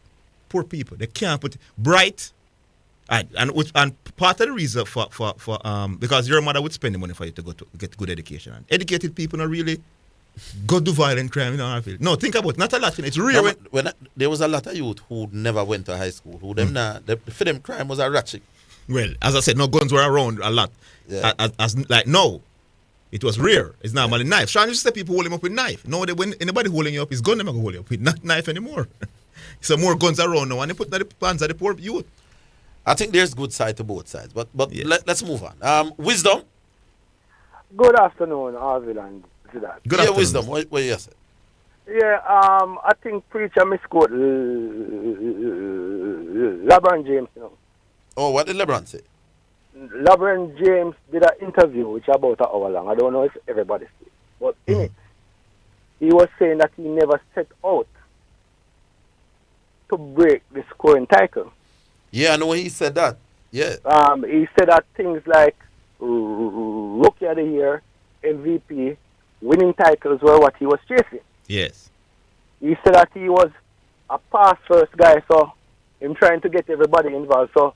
Poor people. They can't put bright. And part of the reason for because your mother would spend the money for you to go to get good education. And educated people not really go do violent crime, I feel. No, think about it. Not a lot. It's real. There was a lot of youth who never went to high school. For them, crime was a ratchet. Well, as I said, no guns were around a lot. Yeah. No, it was rare. It's normally knife. Sean used to say people hold him up with knife. No, when anybody holding you up, his gun never go hold you up with, not knife anymore. So more guns around now, and they put in the hands of the poor youth. I think there's good side to both sides, but yes. Let's move on. Wisdom. Good afternoon, Orville and Zidane. Good afternoon. Wisdom. What you say? Yeah, I think preacher misquote LeBron James. Oh, what did LeBron say? LeBron James did an interview which about an hour long. I don't know if everybody see it, but in it, he was saying that he never set out to break the scoring title. Yeah, I know he said that. Yeah. He said that things like Rookie of the Year, MVP, winning titles were what he was chasing. Yes. He said that he was a pass-first guy, so him trying to get everybody involved. So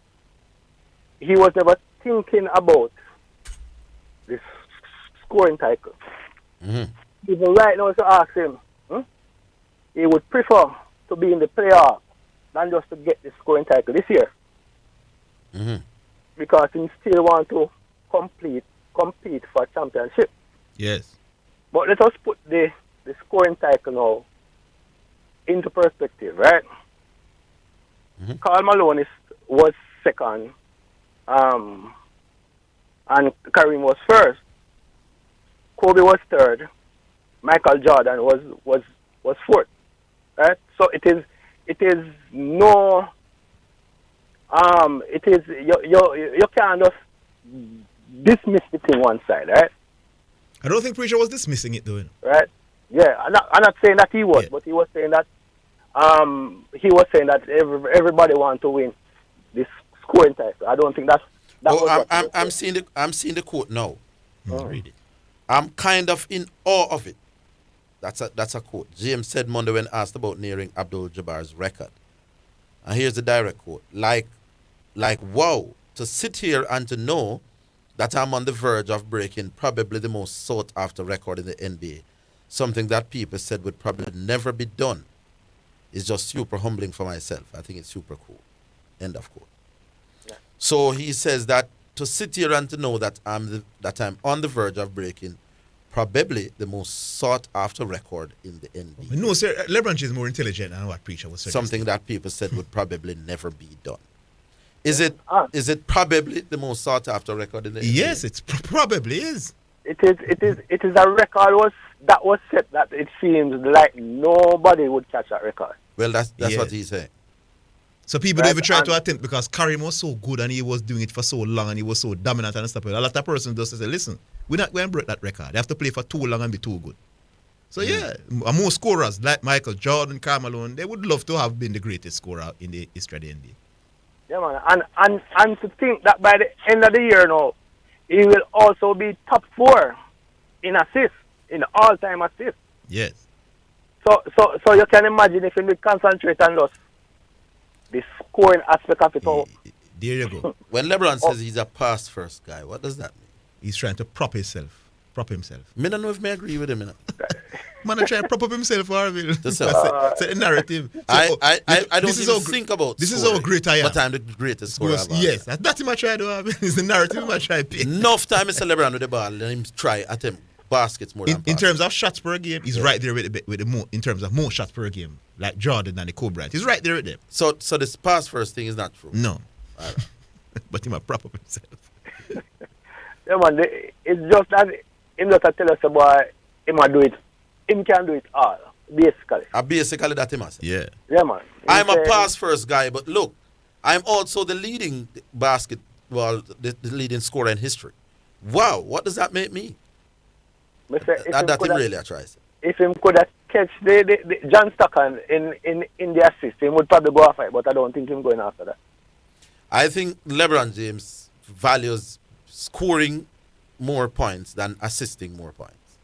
he was never thinking about this scoring title. Mm-hmm. Even right now, if you ask him, he would prefer to be in the playoff than just to get the scoring title this year. Mm-hmm. Because he still want to compete for championship. Yes. But let us put the scoring title now into perspective, right? Mm-hmm. Karl Malone was second, and Kareem was first. Kobe was third. Michael Jordan was fourth. Right? So it is no you can't just dismiss it in one side, right? I don't think Preacher was dismissing it though. Right? Yeah, I'm not saying that he was, but he was saying that everybody wants to win this scoring title. I don't think that was I'm seeing the quote now. Read it. I'm kind of in awe of it. That's a quote. James said Monday when asked about nearing Abdul-Jabbar's record. And here's the direct quote. Like, wow, to sit here and to know that I'm on the verge of breaking probably the most sought-after record in the NBA, something that people said would probably never be done, is just super humbling for myself. I think it's super cool. End of quote. Yeah. So he says that to sit here and to know that I'm on the verge of breaking probably the most sought-after record in the NBA. No, sir. LeBron James is more intelligent than what Preacher was saying. Something that people said would probably never be done. Is it probably the most sought-after record in the NBA? Yes, it probably is. It is a record that was set that it seems like nobody would catch that record. Well, that's what he's saying. So people don't even try to attempt because Kareem was so good and he was doing it for so long and he was so dominant and stuff. A lot of persons just say, listen, we're not going to break that record. They have to play for too long and be too good. So yeah, more scorers like Michael Jordan, Karl Malone, they would love to have been the greatest scorer in the history of the NBA. Yeah, man. And to think that by the end of the year now, he will also be top 4 in assists, in all-time assists. Yes. So you can imagine if he would concentrate on just the scoring aspect of it all. There you go. When LeBron says he's a pass first guy, what does that mean? He's trying to prop himself. Me don't know if I agree with him. Man, I try to prop up himself, Orville. That's a narrative. I don't even think about this is how great I am. But I'm the greatest scorer. Yes, that's him I try to have. It's the narrative I try to pick. Enough time is LeBron with the ball, let him try attempt baskets more than in terms of shots per game, he's right there with the in terms of more shots per game, like Jordan and the Kobe Bryant. He's right there with them. So this pass first thing is not true. No. Right. But he might prop up himself. Yeah, man, it's just that him just tell us about him do it. Him can do it all, basically. Basically that him has. Yeah. Yeah, man. I'm a pass first guy, but look, I'm also the leading the leading scorer in history. Wow, what does that make me? That him really I try. If him could have catch the John Stockton in the assist, he would probably go after it, but I don't think him going after that. I think LeBron James values scoring more points than assisting more points.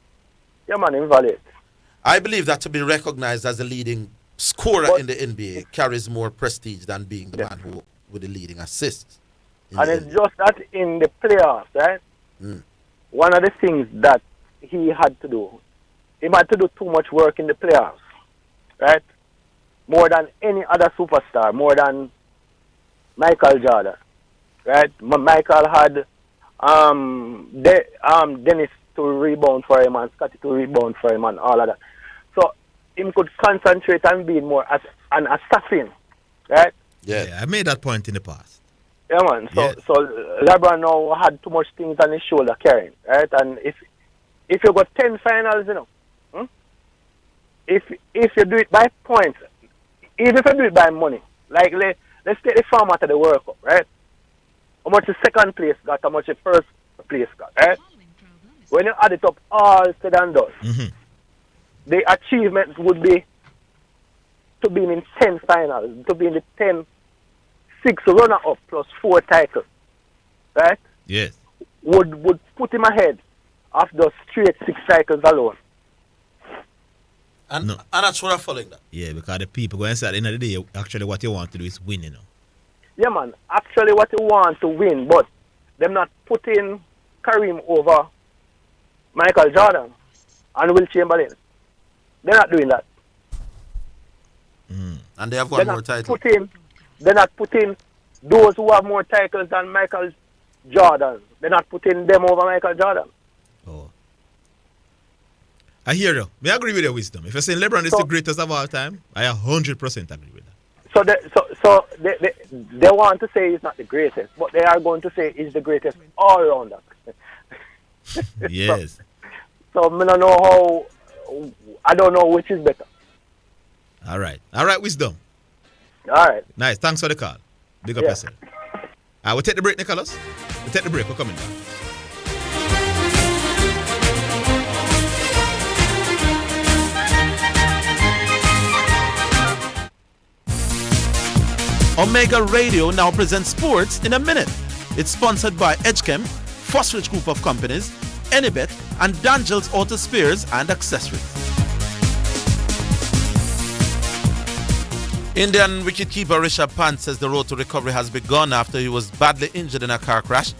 Yeah, man, him value it. I believe that to be recognized as a leading scorer in the NBA carries more prestige than being the man who with the leading assists. And it's just that in the playoffs, right? One of the things that he had to do, he had to do too much work in the playoffs, right? More than any other superstar, more than Michael Jordan, right? Michael had Dennis to rebound for him and Scotty to rebound for him and all of that. So him could concentrate on being more as an assassin, right? Yeah, I made that point in the past. Yeah, man. So LeBron now had too much things on his shoulder carrying, right? And if you got 10 finals, you know, if you do it by points, even if you do it by money, like let's take the format of the World Cup, right? How much the second place got, how much the first place got, right? When you add it up all said and done, the achievement would be to be in 10 finals, to be in the 10-6 runner-up plus 4 titles, right? Yes. Would put him ahead of those straight 6 titles alone. And that's what I'm following that. Yeah, because the people going to say at the end of the day, actually what you want to do is win, you know. Yeah, man. Actually what you want to win, but them not putting Kareem over Michael Jordan and Will Chamberlain. They're not doing that. And they have one more title. They're not putting those who have more titles than Michael Jordan. They're not putting them over Michael Jordan. Oh. I hear you. I agree with your wisdom. If you're saying LeBron is the greatest of all time, I 100% agree with that. So they want to say he's not the greatest, but they are going to say he's the greatest all around that. Yes. So I don't know which is better. All right, wisdom. All right. Nice. Thanks for the call. Big up yourself. We'll take the break, Nicholas. We'll take the break. We're coming back. Omega Radio now presents Sports in a Minute. It's sponsored by EdgeChem, Fosrich Group of Companies, Enibet, and Dangel's Auto Spares and Accessories. Indian wicketkeeper Rishabh Pant says the road to recovery has begun after he was badly injured in a car crash.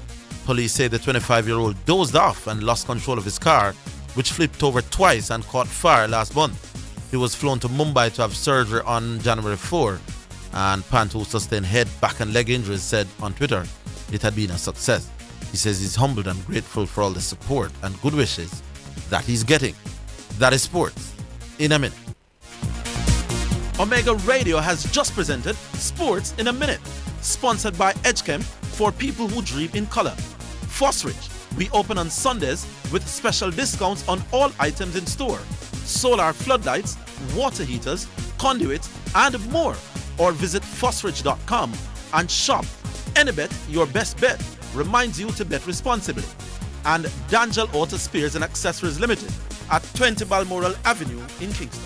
Police say the 25-year-old dozed off and lost control of his car, which flipped over twice and caught fire last month. He was flown to Mumbai to have surgery on January 4, and Pant, who sustained head, back and leg injuries, said on Twitter it had been a success. He says he's humbled and grateful for all the support and good wishes that he's getting. That is Sports in a Minute. Omega Radio has just presented Sports in a Minute, sponsored by EdgeChem for people who dream in color. Fosrich, we open on Sundays with special discounts on all items in store. Solar floodlights, water heaters, conduits, and more. Or visit fosrich.com and shop. Enibet, your best bet, reminds you to bet responsibly. And Dangel Auto Spares and Accessories Limited at 20 Balmoral Avenue in Kingston.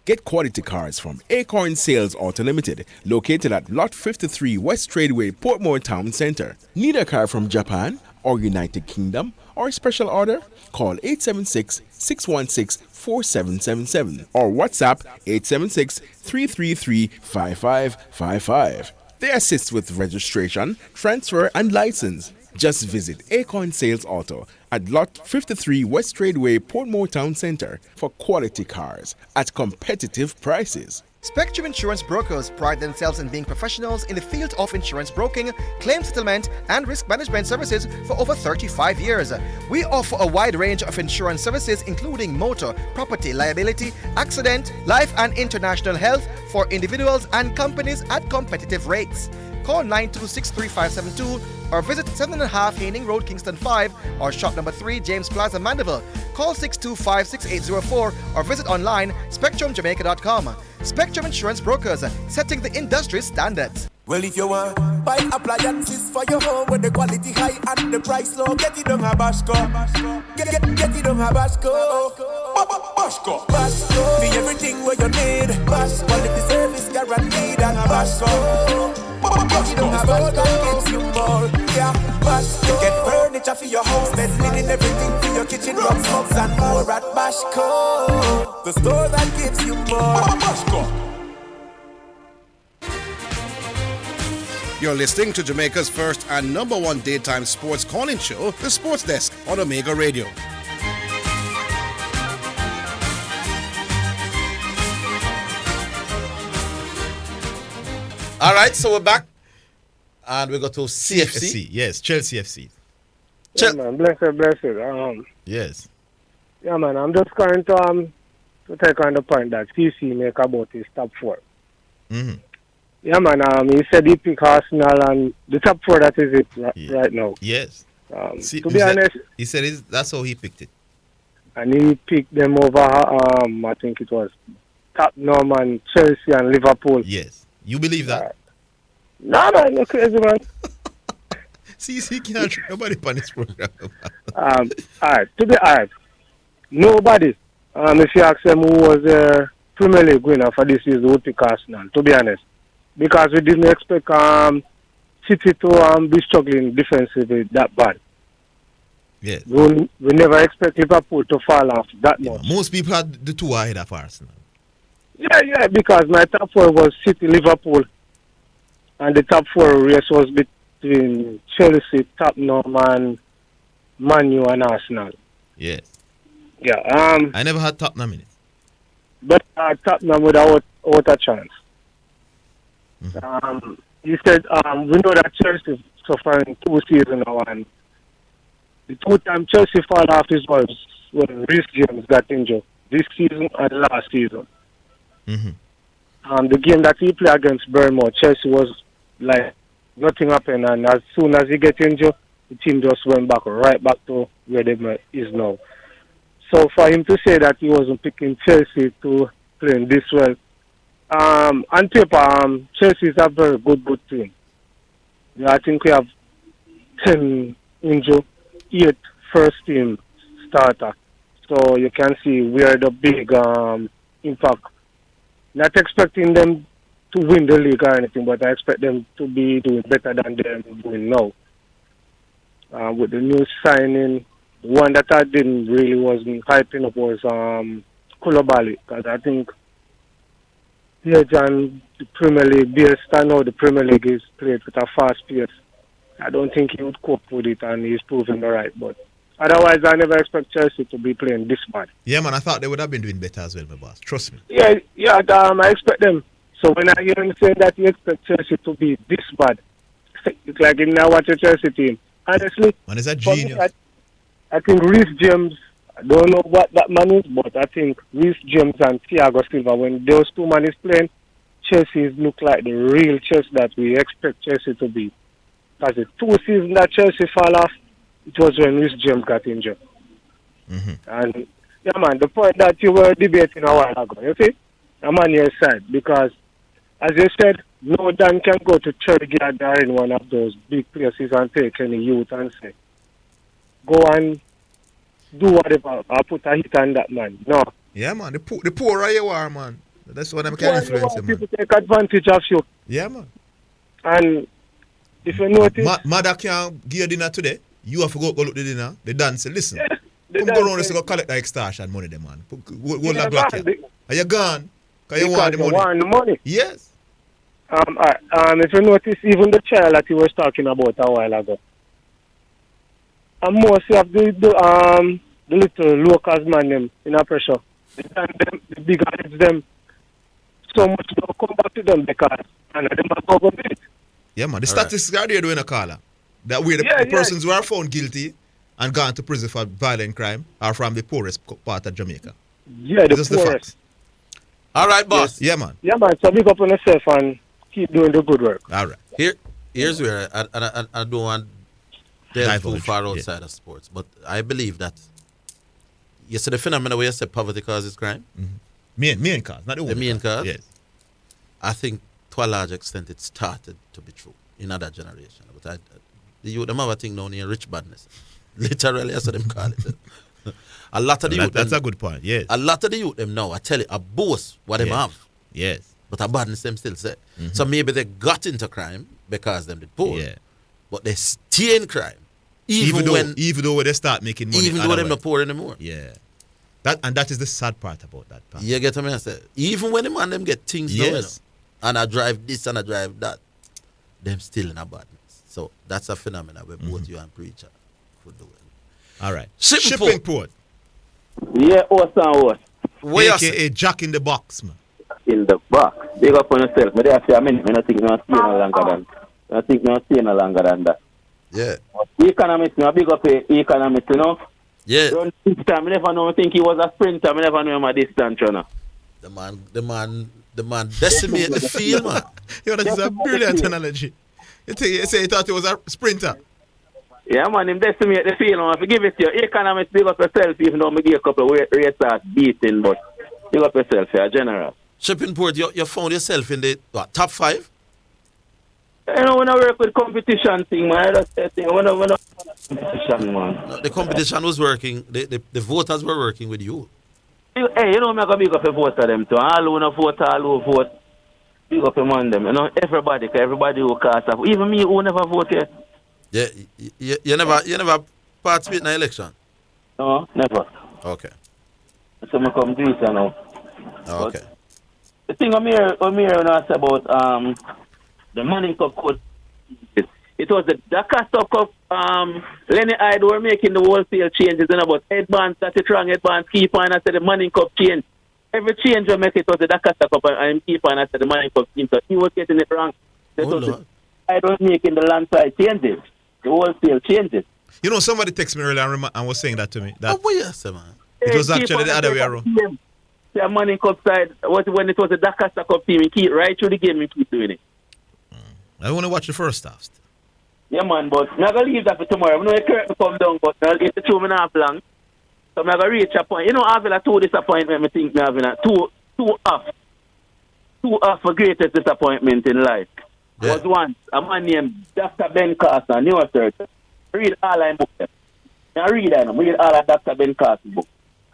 Get quality cars from Acorn Sales Auto Limited, located at Lot 53 West Tradeway, Portmore Town Center. Need a car from Japan or United Kingdom or special order? Call 876-616-4777 or WhatsApp 876-333-5555. They assist with registration, transfer, and license. Just visit Acorn Sales Auto at Lot 53 West Tradeway, Portmore Town Center for quality cars at competitive prices. Spectrum Insurance Brokers pride themselves in being professionals in the field of insurance broking, claim settlement, and risk management services for over 35 years. We offer a wide range of insurance services including motor, property, liability, accident, life and international health for individuals and companies at competitive rates. Call 926-3572 or visit 7.5 Haining Road, Kingston 5 or shop number 3 James Plaza, Mandeville. Call 625-6804 or visit online spectrumjamaica.com. Spectrum Insurance Brokers, setting the industry standards. Well, if you want buy appliances for your home with the quality high and the price low, get it on a Bashco. Get it on a Bashco. Bashco. Bashco. For everything where you need. Bashco. Quality service guaranteed and a Bashco. Get it on a Bashco that gives you more. Yeah, Bashco. Get furniture for your house, bed linen, everything for your kitchen, rugs, mugs and more at Bashco. The store that gives you more. Bashco. You're listening to Jamaica's first and number one daytime sports calling show, The Sports Desk on Omega Radio. All right, so we're back. And we go to CFC. Yes, Chelsea FC. Yeah, man, blessed. Yes. Yeah, man, I'm just going to take on the point that CC make about his top four. Mm-hmm. Yeah, man, he said he picked Arsenal and the top four, that is it right now. Yes. To be honest, he said that's how he picked it. And he picked them over, I think it was Tottenham and Chelsea and Liverpool. Yes. You believe that? No, man, you're crazy, man. CC can't trick nobody on this program. Alright, to be honest, nobody, if you ask them who was Premier League winner for this season, would pick Arsenal, to be honest. Because we didn't expect City to be struggling defensively that bad. Yes. We never expect Liverpool to fall off that much. Most people had the two ahead of Arsenal. Yeah, because my top four was City, Liverpool, and the top four race was between Chelsea, Tottenham, and Man U and Arsenal. Yes. Yeah. I never had Tottenham in it. But Tottenham without a chance. Mm-hmm. He said, we know that Chelsea is suffering 2 seasons now, and the 2 times Chelsea fall off is was when Reece James got injured this season and last season. Mm-hmm. The game that he played against Bournemouth, Chelsea was like nothing happened, and as soon as he get injured, the team just went right back to where they is now. So for him to say that he wasn't picking Chelsea to play this well, on paper, Chelsea is a very good team. Yeah, I think we have 10 injured, 8 first team starter. So you can see where the big impact. Not expecting them to win the league or anything, but I expect them to be doing better than they're doing now. With the new signing, the one that I didn't really wasn't hyping up was Koulibaly, because I think the Premier League, based on how the Premier League is played with a fast pace, I don't think he would cope with it, and he's proven the right. But otherwise, I never expect Chelsea to be playing this bad. Yeah, man, I thought they would have been doing better as well, my boss. Trust me. Yeah, I expect them. So when I hear him saying that he expects Chelsea to be this bad, it's like him now watch a Chelsea team. Honestly, man, is a genius. I think Reece James, I don't know what that man is, but I think Reece James and Thiago Silva, when those two men is playing, Chelsea look like the real Chelsea that we expect Chelsea to be. Because the 2 seasons that Chelsea fall off, it was when Reece James got injured. Mm-hmm. And, yeah, man, the point that you were debating a while ago, you see? I'm on your side, because, as you said, no Dan can go to Churchgard or in one of those big places and take any youth and say, go and do whatever, or put a hit on that man. No. Yeah, man, the poorer you are, man. That's what I'm can influence you, man. People take advantage of you. Yeah, man. And if you notice... Mother can give you dinner today. You have to go look the dinner. The dance say, listen. Come go around and go collect the extortion money, them man. Hold that block here. Are you gone? Because you want the money. Want the money. Yes. If you notice, even the child that you was talking about a while ago, and most of the little locals man them in a pressure, the bigger heads them, so much don't come back to them because and them are government. Yeah, man. The statistics are there doing a caller. That way the persons who are found guilty and gone to prison for violent crime are from the poorest part of Jamaica. Yeah, the poorest. All right, boss. Yes. Yeah, man. Yeah, man. So big up on yourself and keep doing the good work. All right. Here's where I don't want to delve too far outside of sports, but I believe that you see the phenomenon where you say poverty causes crime. Mm-hmm. Main cause, not the only main cause. Yes. I think to a large extent it started to be true in other generation. But the youth them have a thing down here, rich badness. Literally, that's what them call it. A lot of the youth. That's a good point. Yes. A lot of the youth them now, I tell you, a boast what them have. Yes. But a badness them still say. So maybe they got into crime because them did poor. Yeah. But they stay in crime. Even though when they start making money. Even though they're not poor anymore. Yeah. That is the sad part about that part. You get what I say? Even when the man them get things done, you know, and I drive this and I drive that, them still in a badness. So that's a phenomenon where both you and preacher could do it. All right. Shipping port. Yeah, awesome. AKA Jack in the box, man. In the box. Big up on yourself. But I say, I don't think no stay no longer than. I think no stay no longer than that. Yeah. Economist, no big up economist, you know. Yeah. Run time. I never know. Think he was a sprinter. I never know him a distance runner. The man decimate the field, man. Yo, that is a brilliant analogy. You say you thought he was a sprinter. Yeah, man, him decimate the field. Man. If you give it to you, economist, big up yourself. Even though I give a couple of race starts beating, but big up yourself, you're general. Shipping port, you found yourself in the top 5? You know, when I work with competition thing, man, that's the thing. When I competition, man. No, the competition was working. The voters were working with you. Hey, you know, I'm going to big up the voter them too. All who no vote, all who vote. Big up among them. You know, everybody who cast off. Even me who never vote yet. Yeah, you never participate in the election? No, never. Okay. So I come do it now. Okay. The thing I'm here when I say about the Manning Cup code, it was the Dakar Cup. Lenny Hyde were making the wholesale changes, and about headbands, that's it wrong, headbands, keeper, and I said the Manning Cup change. Every change we make it was the Dakar Cup, and keeper, and I said the Manning Cup team. So he was getting it wrong. Hyde was making the landside changes, the wholesale changes. You know, somebody texted me earlier and was saying that to me. That what you say, man? It was actually the other way around. The Manning Cup side, when it was the Dakar Cup team, he keep right through the game, he keep doing it. I want to watch the first half. Yeah, man, but I'm not going to leave that for tomorrow. I know Kirk will come down, but I'll get the 2 minutes long. So I'm not going to reach a point. You know, I have a 2 disappointment, I think, I'm having a 2 off. 2 off for greatest disappointment in life. Yeah. Was once a man named Dr. Ben Carson, New York. Read all I book them. I read all of Dr. Ben Carson book.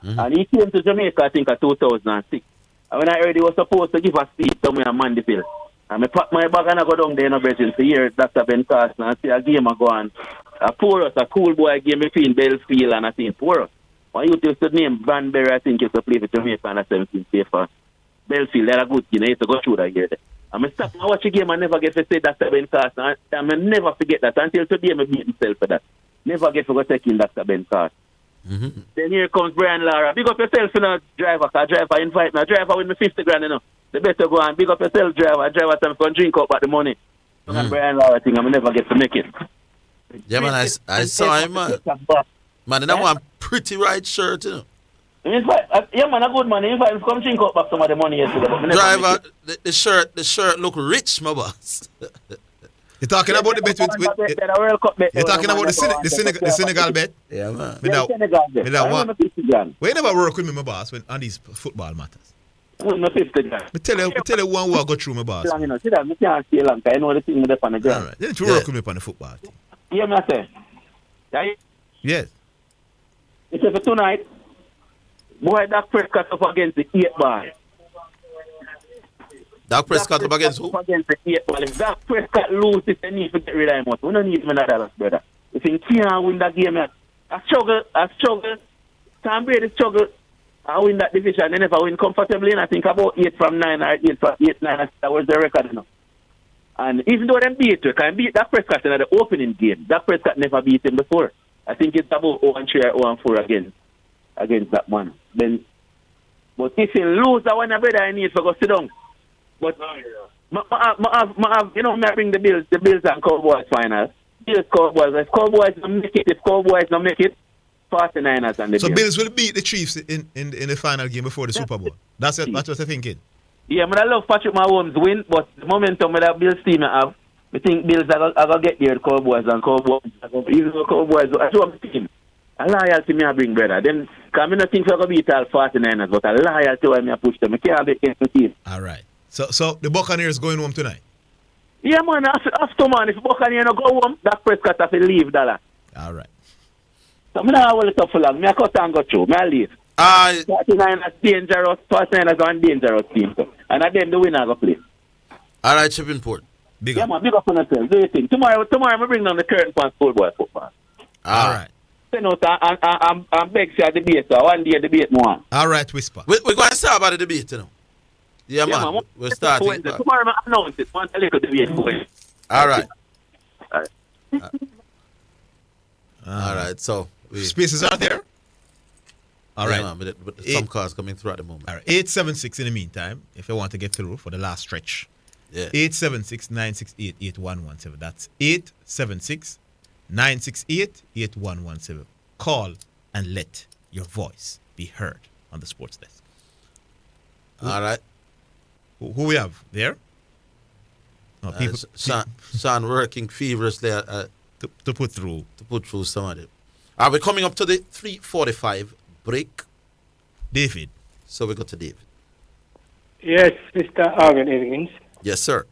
Mm-hmm. And he came to Jamaica, I think, in 2006. And when I heard he was supposed to give a speech somewhere in Mandeville, and I pack my bag and I go down there in a Brazil to hear Dr. Ben Carson and see a game I go on. A Porus, a cool boy game between Belfield and I think Porus. One youth used to name Van Berry, I think, used to play for Jamaica and 17 play for Belfield. They're a good team. I used to go through that here. And I stop and watch the game and never get to say Dr. Ben Carson. And I never forget that. Until today, I beat myself for that. Never get to go take in Dr. Ben Carson. Mm-hmm. Then here comes Brian Lara. Big up yourself, you know, driver. Because driver invite me. A driver with me 50 grand, you know. They better go and big up yourself, driver. Driver time for drink up at the money. And Brian Lara thing, I never get to make it. Yeah, man, I saw him, man. Man, and that one pretty right shirt, you know. Yeah, man, a good man. In fact, come drink up back some of the money yesterday. Driver, the shirt look rich, my boss. You're talking about the bet you're talking about the Senegal bet? Yeah, man. Senegal bet. Well, you never work with me, my boss, on these football matters. With my 50 grand. I tell you one who I go through my boss. See that, I can't stay long. I know the thing with the on the ground. All right. You need to work with me on the football team. Yeah, me I say. Yes. It's for tonight. Boy, Dak Prescott up against the 8 ball. Dak Prescott up against who? Against the 8 ball. If Dak Prescott loses, they need to get rid of him. We don't need him in that, brother. If think he can't win that game. I struggle. Tom Brady struggle. I win that division. They never win comfortably, and I think about 8 from 9 or 8 from 8, 9. That was the record, And even though them beat Dak Prescott in the opening game. Dak Prescott never beat him before. I think it's about 0-3 or 0-4 against that one. But if he lose that one, I need to go sit down. But I bring the Bills and Cowboys final. Bills, Cowboys. If Cowboys don't make it, 49ers and the So Bills will beat the Chiefs in the final game before the Super Bowl. That's what you're thinking. Yeah, I love Patrick Mahomes win, but the momentum that Bills team have, I think Bills are going to get there, Cowboys. Even though Cowboys, I show them team. A loyalty me I bring, brother. Then, because I don't think we're going to beat all 49ers, but a loyalty why I push them. I can't beat any team. All right. So the Buccaneers going home tonight? Yeah, man. After, man, if Buccaneers don't go home, Dak Prescott have to leave, dollar. All right. So I'm not going to tough for long. I cut and go through. I leave. 49ers dangerous. 49ers are a dangerous team. And then the winner go play. All right, Shippingport. Big up on yourself. Do you think? Tomorrow I bring down the current for schoolboy football. All right. I'm beg for a debate. So one day debate more. All right, Whisper. We're going to start about the debate, Yeah, man. We're starting. Tomorrow I announce it. One little debate going. All right. All right, so spaces are there. All right, man, but some cars coming through at the moment. All right, 876 in the meantime, if you want to get through for the last stretch. Yeah. 876-968-8117. That's 876-968-8117. Call and let your voice be heard on the sports desk. All right. Who we have there? No, people, Sean working feverishly to put through some of them. Are we coming up to the 3:45 break? David. So we go to David. Yes, Mr. Orville Higgins. Yes, sir.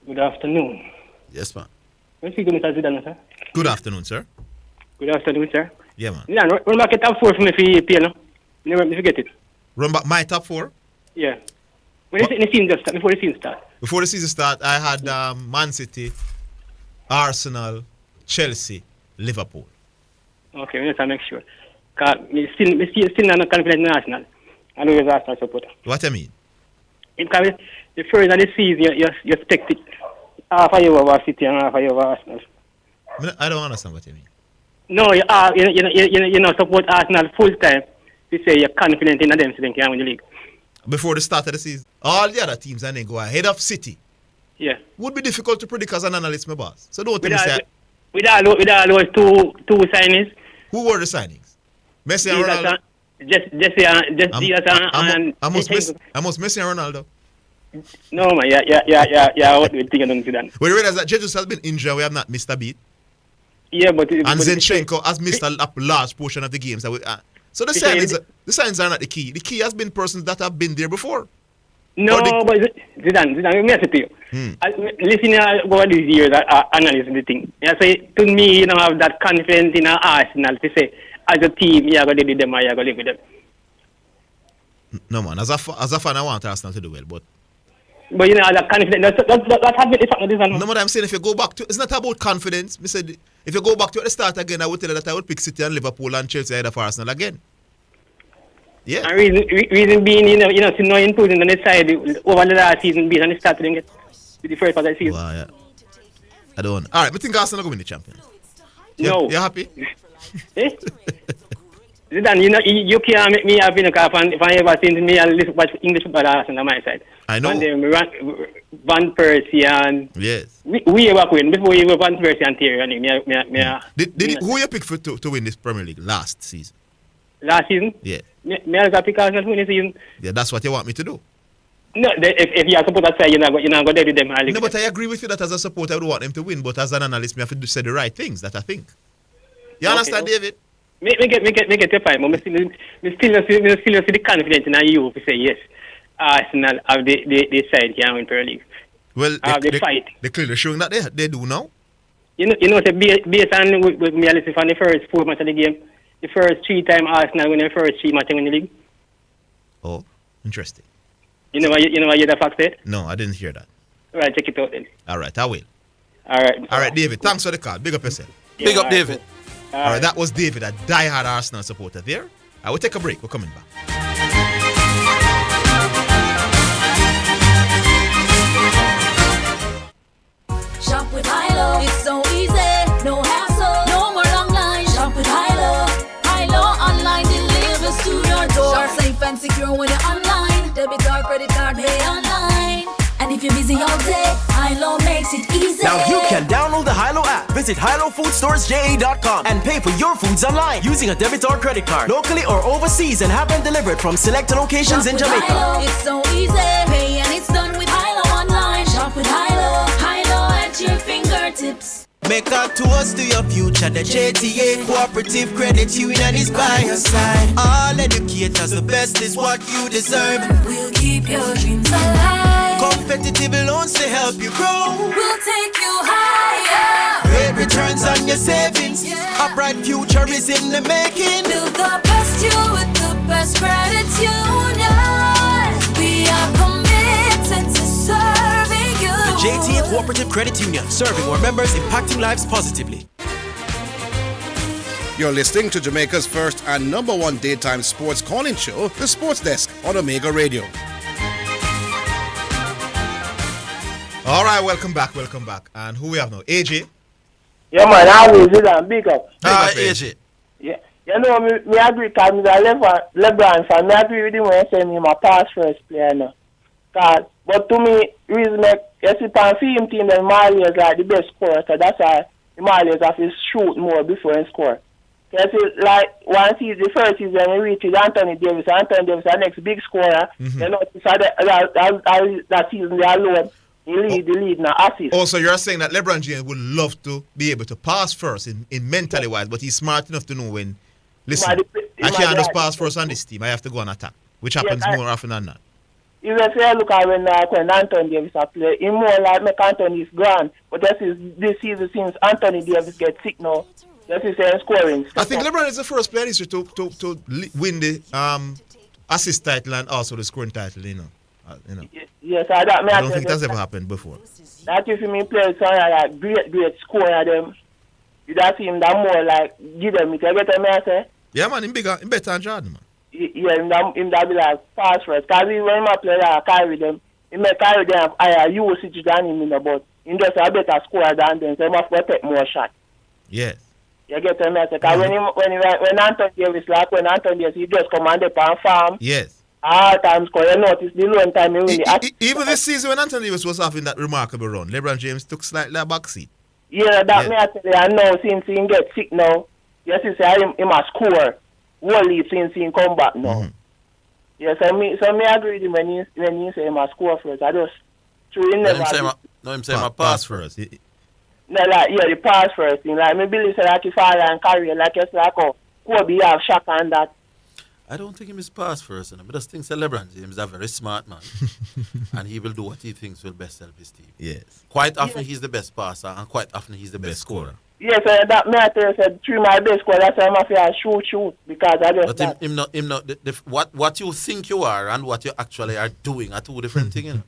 Good afternoon. Yes, man. What's he going to Zidane, sir? Good afternoon, sir. Good afternoon, sir. Yeah, man. Yeah, run back at top 4 for me for EPL, no? Never forget it. Run back my top 4? Yeah. When the season just start, before the season start? Before the season start, I had Man City, Arsenal, Chelsea, Liverpool. Okay, we need to make sure. Because I still not confident in Arsenal. I know you're an Arsenal supporter. What I mean? Because the first of the season, you expect it half a year over City and half a year over Arsenal. I don't understand what you mean. No, you support Arsenal full time. You say you're confident in them so they can win the league. Before the start of the season, all the other teams and then go ahead of City. Yeah. Would be difficult to predict as an analyst, my boss. So don't tell me say. With all those two signings. Who were the signings? Messi and Ronaldo. Jesse and Almost Messi and Ronaldo. No man, yeah. What do you think of Zidane? We realize that Jesus has been injured. We have not missed a beat. Yeah, but Zinchenko has missed a large portion of the games. So the signs are not the key. The key has been persons that have been there before. No, but Zidane, let me ask it to you. Listening over these years, analyzing the thing. Yeah, so to me, you don't have that confidence in Arsenal to say, as a team, you're going to do them or you're going to live with them. No, man. As a fan, I want Arsenal to do well, but you know, that confidence, that has been the fact of this. No, but I'm saying if you go back to, it's not about confidence. I said, if you go back to at the start again, I would tell you that I would pick City and Liverpool and Chelsea ahead of Arsenal again. Yeah. And reason being, you know, no improvement on the side over the last season based on the start with the first part of the season. Wow, yeah. I don't. All right, but think Arsenal going to win the champions. No. You're happy? Eh? Zidane, you can't make me happy if I ever seen me and listen to English football Arsenal on my side. I know. And then Van Persie and yes. We ever win before we were Van Persie and Thierry. Who you pick to win this Premier League last season? Last season? Yeah. Me I got pick Arsenal to win this season. Yeah, that's what you want me to do. No, if you are supporter side, you're not going to do them. No, but I agree with you that as a supporter, I would want them to win. But as an analyst, me have to say the right things that I think. You understand, David? Make it your point, but I still see the confidence in you to say yes. Arsenal have the side can win Premier League. Well, they fight. They're clearly showing that they do now. You know, based on with me listening from the first 4 months of the game, the first 3 times Arsenal win the first 3 matches in the league. Oh, interesting. You know what the fact said? No, I didn't hear that. All right, check it out then. All right, I will. All right, David. Thanks for the call. Big up yourself. Big up, David. All right, that was David, a diehard Arsenal supporter there. I will take a break. We're coming back. Shop with Hilo, it's so easy, no hassle, no more long lines. Shop with Hilo, Hilo online delivers to your door. Shop safe and secure when you're online. Debit or credit card, pay online. And if you're busy all day, Hilo makes it easy. Now you can download the Hilo app, visit HiloFoodStoresJA.com and pay for your foods online using a debit or credit card, locally or overseas, and have them delivered from selected locations in Jamaica. Hilo, it's so easy, pay and it's done with Hilo online. Shop with Hilo, Hilo at your fingertips. Make a toast to your future. The JTA Cooperative Credit Union is by your side. All educators, the best is what you deserve. We'll keep your dreams alive. Competitive loans to help you grow. We'll take you higher. Great returns on your savings. A bright future is in the making. Build the best you with the best credit union. We are committed to serving you. The JTA Cooperative Credit Union, serving our members, impacting lives positively. You're listening to Jamaica's first and number one daytime sports calling show, The Sports Desk on Omega Radio. All right, welcome back. And who we have now? AJ? Yeah, man, I will Zidane, big up. AJ. Yeah. You know, me agree because I'm a LeBron fan. I agree with him when I say I'm a pass first player now. But to me, reason make you see on film team then Marley is like the best scorer, so that's why Marley has to shoot more before he score. You see, like one season, the first season he reaches Anthony Davis is the next big scorer. You know, that season they alone. He lead the lead now assist. Also, you're saying that LeBron James would love to be able to pass first in mentally wise, but he's smart enough to know when, listen, I can't just pass first on this team. I have to go on attack, which happens more often than not. If you say look at when Anthony Davis play, he more like make Anthony's grand. But this season since Anthony Davis gets sick now, this is scoring. I think LeBron is the first player in history to win the assist title and also the scoring title, you know. Yes, I don't think that's ever happened before. That if me play like great scorer them, you don't see him that more like give them it. You get what I say? Yeah, man, him better than Jordan, man. Yeah, him that be like pass first. Because when I play like carry them, he may carry them higher usage than him, you know, but he just a better scorer than them, so he must take more shots. Yes. You get what I say? Because when Anthony Davis, like when Anthony Davis, he just come and on farm. Yes. All times, because you notice the long time he win the even this season when Anthony Davis was having that remarkable run, LeBron James took slightly a backseat. Yeah, that me I tell you, I know since he get sick now, yes, he say he must score. Wally since he come back now. Mm-hmm. Yeah, so me agree with him when he say he must score first. I just true he never. Him say my pass first. No, like the pass first thing. Like me believe say like he fall and carry like you say like Kobe have shock and that. I don't think he is pass first, but I just think LeBron James is a very smart man. And he will do what he thinks will best help his team. Yes. Quite often he's the best passer and quite often he's the best scorer. Yes, that me I tell you said through my best score, that's why I'm afraid shoot because I just but him not what you think you are and what you actually are doing are two different things, you know.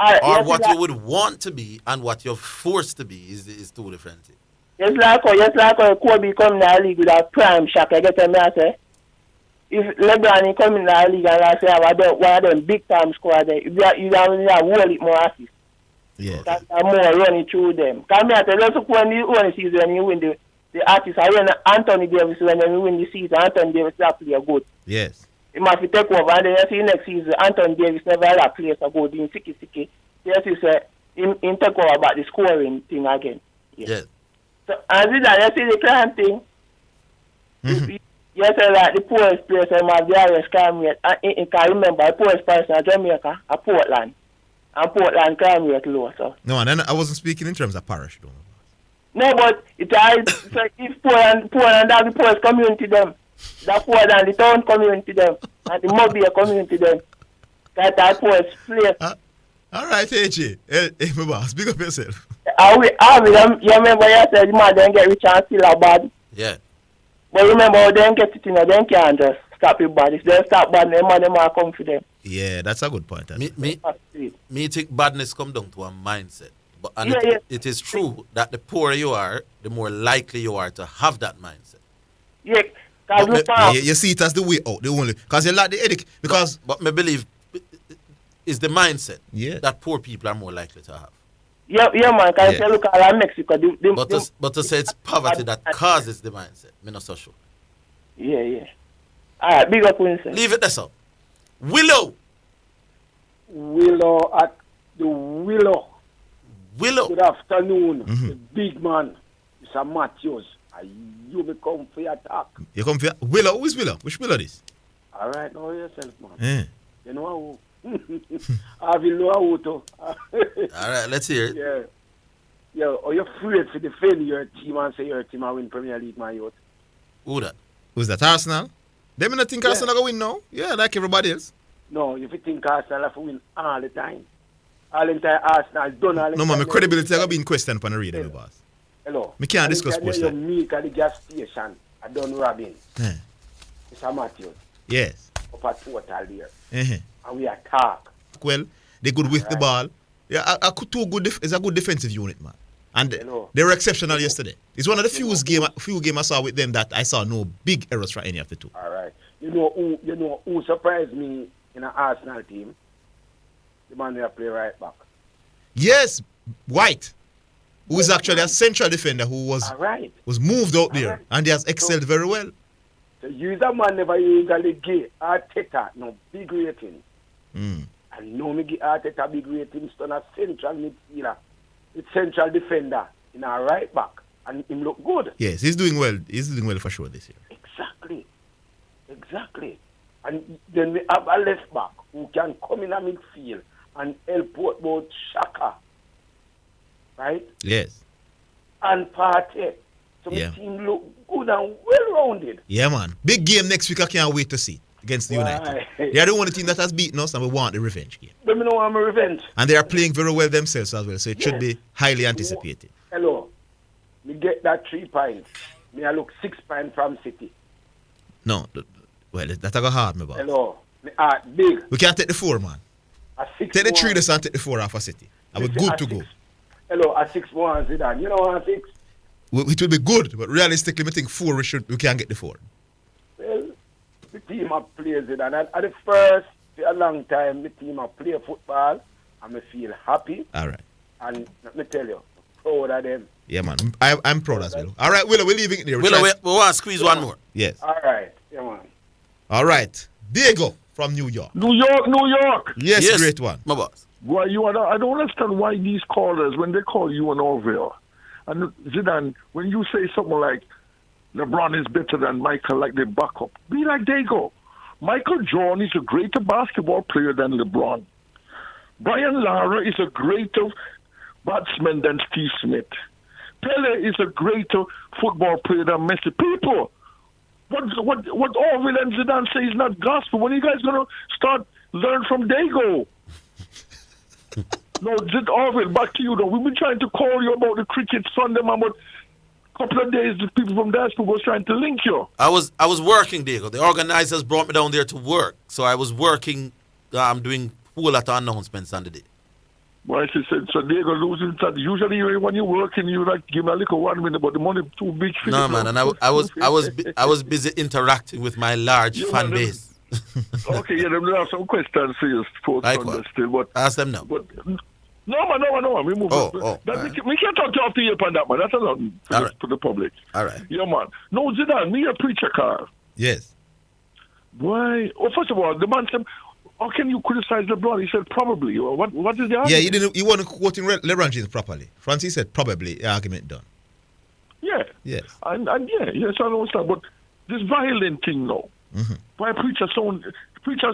Or what you would want to be and what you're forced to be is two different things. Yes, like Kobe come in the league with a prime shot, I get what I say. If LeBron come in the league and I say one of them big time scorer there, you don't have whole it more assists. Yes. That's more running through them. Come here, tell us when you win the season when you win the artist. I when Anthony Davis when you win the season, Anthony Davis that play good. Yes. He must take over and then you see next season Anthony Davis never had a place to go in Siki. Yes, he say in take over about the scoring thing again. Yes. So and you see the client thing. Mm-hmm. Yes, like the poorest place I have the highest crime rate. I can remember the poorest person in Jamaica, Portland. And Portland crime rate low, so. No, and then I wasn't speaking in terms of parish, though. No, but it's like if Portland have the poorest community them, the Portland, the town community them, and the Mobile community them. That's the poorest place. All right, AJ. Hey, my boss, speak up yourself. You remember you said the man then get rich and still a bad? Yeah. But remember, they get it, they can't just stop it bad. If they stop bad, them are come for them. Yeah, that's a good point. Me think badness come down to a mindset. It is true that the poorer you are, the more likely you are to have that mindset. Yeah, you see it as the way out, the only because you like the headache. Because but me believe is the mindset that poor people are more likely to have. Yeah, man. Because you look at Mexico, but to say it's poverty that causes the mindset, me not so sure. Yeah. All right, big up, Winston. Leave it there, so. Willow at the Willow. Good afternoon, the big man, Mr. Matthews. You may come for your talk. You come for your... Willow? Who is Willow? Which Willow this? All right, know yourself, man. You know who? I will know who to. All right, let's hear it. Yeah. Are you afraid to defend your team and say your team will win Premier League, my youth? Who that? Who's that? Arsenal? They not think Arsenal going to win now? Yeah, like everybody else. No, if you think Arsenal have to win all the time. All the time Arsenal done all the time. No, man, my credibility is going to be in question upon the radio, boss. Hello. Me can't discuss sports. You meet at the gas station. I done robbing. Mr. Matthews. Yes. Up at total there. And we attack. Well, they good with the ball. Yeah, it's a good defensive unit, man. And they were exceptional yesterday. It's one of the few games I saw with them that I saw no big errors from any of the two. All right. You know who surprised me in an Arsenal team? The man who play right back. Yes, White. Who is actually a central defender who was moved out there and he has excelled very well. So you the man never usually give Arteta no big rating. And now me give Arteta big rating on a central midfielder. It's central defender in a right back. And him look good. Yes, he's doing well. He's doing well for sure this year. Exactly. And then we have a left back who can come in a midfield and help both Shaka. Right? Yes. And Partey. So my team look good and well-rounded. Yeah, man. Big game next week. I can't wait to see against the United. They are the only team that has beaten us and we want the revenge game. Let me know I'm a revenge. And they are playing very well themselves as well, so it should be highly anticipated. Hello. Me get that 3 points. Me I look 6 points from City. No. Well, that's a go hard, my boy. Hello. Me big. We can't take the 4, man. Take the 3 this and take the 4 off of City. And we're good to go. Hello, a 6-1 Zidane. You know what, 6? It will be good, but realistically, I think 4 we can get the 4. Well, the team have played Zidane. At the first, for a long time, the team have played football, and I feel happy. All right. And let me tell you, proud of them. Yeah, man. I'm proud as well. All right, Willow, we're leaving it there. Willow, we want to squeeze one more. Yes. All right. Yeah, man. All right. Diego from New York. New York. Yes, great one. My boss. Why I don't understand why these callers, when they call you an Orville, and Zidane, when you say something like LeBron is better than Michael, like they back up, be like they go. Michael Jordan is a greater basketball player than LeBron. Brian Lara is a greater batsman than Steve Smith. Pele is a greater football player than Messi. People, what Orville and Zidane say is not gospel. When are you guys gonna start learn from Dago? No, Orville, back to you though. We've been trying to call you about the cricket Sunday, man, but a couple of days the people from diaspora was trying to link you. I was working, Diego. The organizers brought me down there to work. So I was working, I'm doing whole lot of announcements on the day. Well, she said, so Diego losing that. Usually when you're working, you like give me a little 1 minute, but the money too big for no, you. Man, and I was busy interacting with my large fan base. Okay, yeah, them have some questions for you, folks, still, but ask them now. But no, we move on. We can't talk to you after you on that, man. That's a lot for the public. All right. Yeah, man. No, Zidane, me a preacher car. Yes. Why? Oh, first of all, the man said, how can you criticize LeBron? He said probably. What is the argument? Yeah, he wasn't quoting LeBron James properly. Francis said probably, the argument done. Yeah. Yes. And yes, I understand. But this violent thing now. Mm-hmm. Why preacher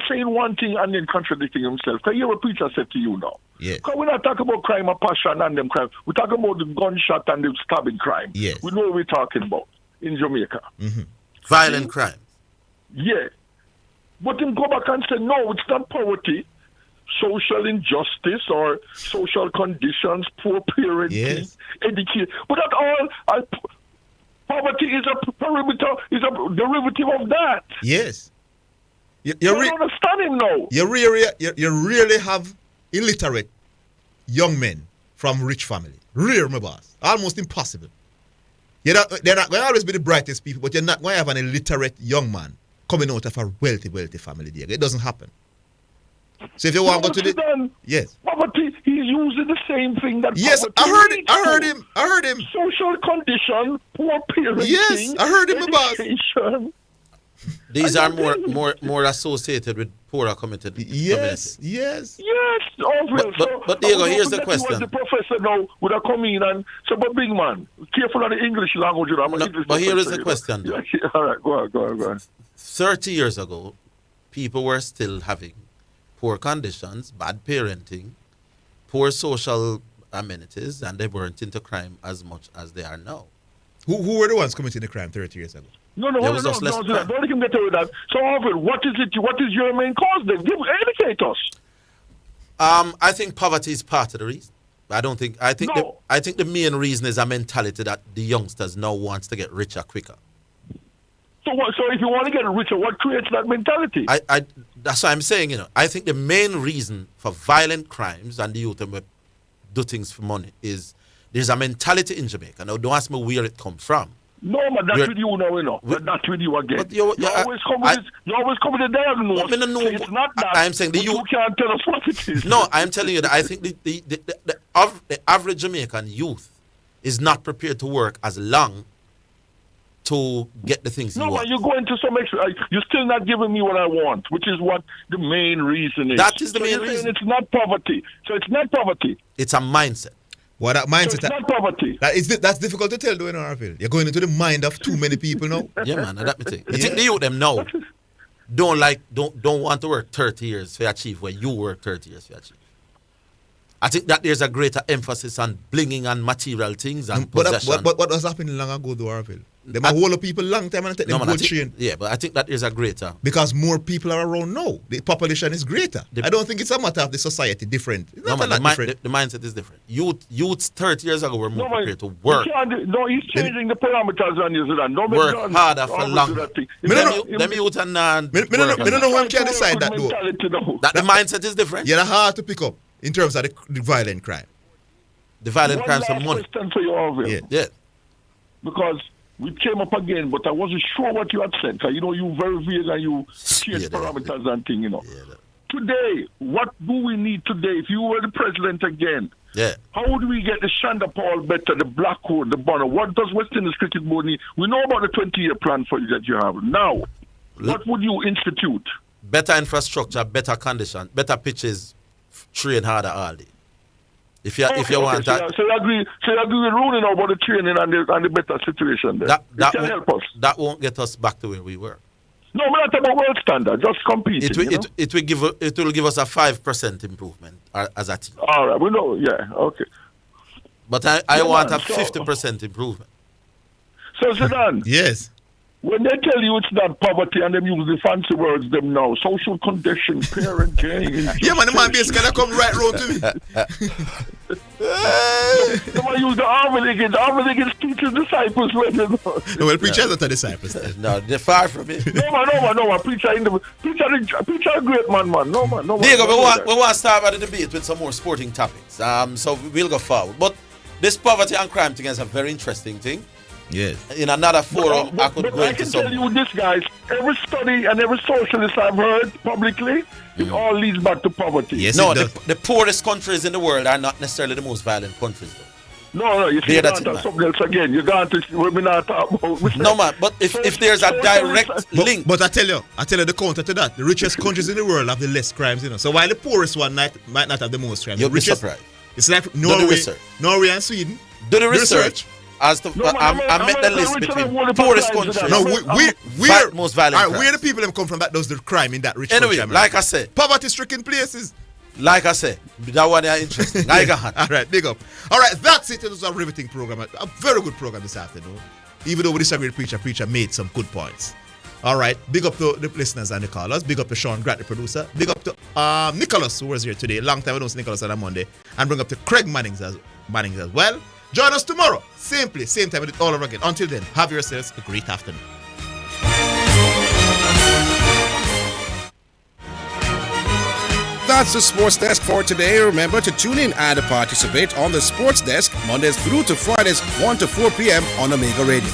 saying one thing and then contradicting himself? Can you hear what preacher said to you now? Yes. Because we're not talking about crime and passion and them crime. We're talking about the gunshot and the stabbing crime. Yes. We know what we're talking about in Jamaica. Mm-hmm. Violent crime. Yeah. But him go back and say, no, it's not poverty, social injustice or social conditions, poor parenting, education. But that all, poverty is a perimeter, is a derivative of that. Yes. You don't understand him now. You really have illiterate young men from rich family. Rare, my boss. Almost impossible. They're not going to always be the brightest people, but you're not going to have an illiterate young man coming out of a wealthy family there. It doesn't happen. So if you want to go to the... Yes. Poverty, he's using the same thing that yes, poverty I heard him. Social condition, poor parenting. Yes, I heard him about. These are more associated with poorer community. Yes, Orville. But Diego, here's the question. The professor now would have come in and said, but big man, careful of the English language. But here is the question. All right, go on. 30 years ago, people were still having poor conditions, bad parenting, poor social amenities, and they weren't into crime as much as they are now. Who were the ones committing the crime 30 years ago? No, don't let him get away with that. So, Orville, what is your main cause then? Educate us. I think poverty is part of the reason. I think the main reason is a mentality that the youngsters now wants to get richer quicker. So if you want to get richer, what creates that mentality? That's what I'm saying, I think the main reason for violent crimes and the youth do things for money is there's a mentality in Jamaica. Now, don't ask me where it comes from. No, but that's with you now, That's with you again. You always come with a diagnosis. It's not that. I'm saying you can't tell us what it is. No, I'm telling you that I think the average Jamaican youth is not prepared to work as long to get the things you want. No, but you're going to some extra. You're still not giving me what I want, which is what the main reason is. That is the main reason. It's not poverty. So it's not poverty. It's a mindset. What that mindset? So it's not poverty. That's difficult to tell, though, in Orville. You're going into the mind of too many people now. Yeah, man, that's the thing. I think the youth them now don't want to work 30 years to achieve where you work 30 years to achieve. I think that there's a greater emphasis on blinging and material things and possession. But what was happening long ago, though, Orville? They might hold people long time and take them good train. Yeah, but I think that there's a greater... Because more people are around now. The population is greater. I don't think it's a matter of the society different. It's not different. The mindset is different. Youths 30 years ago were more prepared to work. He's changing the parameters on New Zealand. Work harder for longer. Them youth and I don't know who can decide that, though. That the mindset is different. You're hard to pick up in terms of the violent crime. The violent crimes for money. Question for you, Orville. Yeah. Because we came up again, but I wasn't sure what you had said. Cause you very vague and you change parameters and things, Today, what do we need today? If you were the president again, how would we get the Shanda Paul better, the Blackwood, the Bonner? What does West Indies Cricket Board need? We know about the 20-year plan for you that you have. Now, what would you institute? Better infrastructure, better condition, better pitches, train harder all day. If you want that, so you agree with Rooney now about the training and the better situation there. That can help us. That won't get us back to where we were. No, we're not about world standard. Just competing. It will give us a 5% improvement as a team. All right, we know. Yeah, okay. But I want a 50% improvement. So Zidane. Yes. When they tell you it's not poverty and them use the fancy words them now, social condition, parenting. Yeah, man, the man basically gonna come right round to me. They might use the Orville Higgins. Orville Higgins teaches disciples. No, well, preachers are the disciples. No, they're far from it. No, man. Preacher a great man. No, man. Diego, we want to start about the debate with some more sporting topics. So we'll go forward. But this poverty and crime thing is a very interesting thing. Yes. In another forum, I could go into some. I can tell you this, guys. Every study and every socialist I've heard publicly, it all leads back to poverty. Yes, no, the poorest countries in the world are not necessarily the most violent countries, though. No, you see, that's something else again. You're going to we're not talking about. No, man. But if there's a direct link, but I tell you the counter to that. The richest countries in the world have the less crimes, So while the poorest one might not have the most crimes, you'll be surprised. It's like Norway and Sweden. Do the research. As to, I met the list between poorest countries. No, we're most violent. All right, where the people them come from that does the crime in that rich country. Anyway, like I said, poverty-stricken places. Like I said, that one is interesting. I got all right, big up. All right, that's it. It was a riveting program, a very good program this afternoon. Even though we disagreed, preacher made some good points. All right, big up to the listeners and the callers. Big up to Sean Grant, the producer. Big up to Nicholas, who was here today. Long time I don't see Nicholas on a Monday. And bring up to Craig Mannings as well. Join us tomorrow, same place, same time, with it all over again. Until then, have yourselves a great afternoon. that's the Sports Desk for today. Remember to tune in and participate on the Sports Desk Mondays through to Fridays 1 to 4 p.m. on Omega Radio.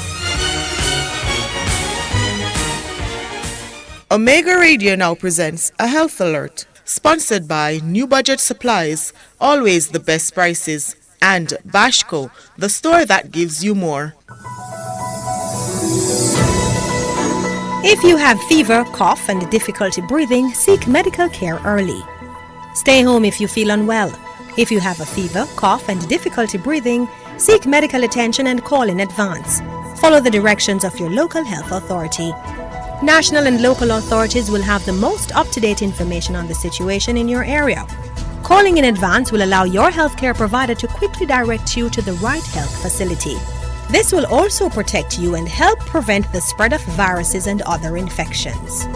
Omega Radio now presents a health alert, sponsored by New Budget Supplies, always the best prices, and Bashco, the store that gives you more. If you have fever, cough, and difficulty breathing, seek medical care early. Stay home if you feel unwell. If you have a fever, cough, and difficulty breathing, seek medical attention and call in advance. Follow the directions of your local health authority. National and local authorities will have the most up-to-date information on the situation in your area. Calling in advance will allow your healthcare provider to quickly direct you to the right health facility. This will also protect you and help prevent the spread of viruses and other infections.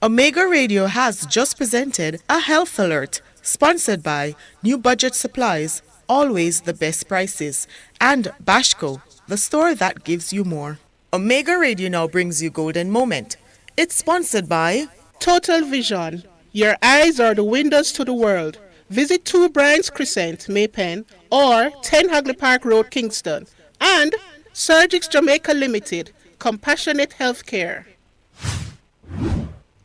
Omega Radio has just presented a health alert, sponsored by New Budget Supplies, always the best prices, and Bashco, the store that gives you more. Omega Radio now brings you Golden Moment. It's sponsored by Total Vision. Your eyes are the windows to the world. Visit 2 Bryans Crescent, Maypen, or 10 Hagley Park Road, Kingston. And Surgix Jamaica Limited, Compassionate Healthcare.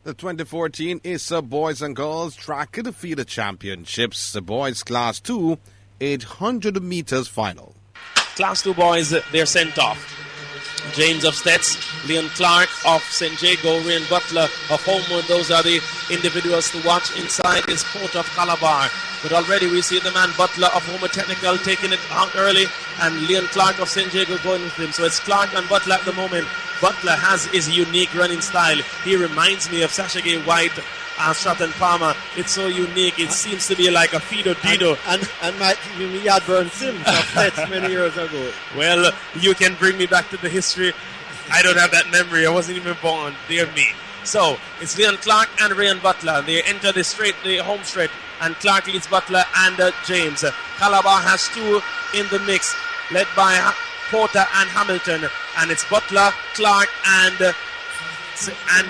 The 2014 ISA Boys and Girls Track and Field Championships, the Boys Class 2, 800 meters final. Class 2 boys, they're sent off. James of Stets, Leon Clark of St. Jago, Ryan Butler of Homewood. Those are the individuals to watch inside this Port of Calabar. But already we see the man Butler of Homewood Technical taking it out early, and Leon Clark of St. Jago going with him. So it's Clark and Butler at the moment. Butler has his unique running style. He reminds me of Sasha Gay White and Stratton Palmer. It's so unique. It seems to be like a Fido Dido. And Mike, you had Burn Sims of Stets many years ago. Well, you can bring me back to the history. I don't have that memory. I wasn't even born. Dear me. So, it's Leon Clark and Ryan Butler. They enter the home straight, and Clark leads Butler and James. Calabar has 2 in the mix, led by Porter and Hamilton. And it's Butler, Clark, and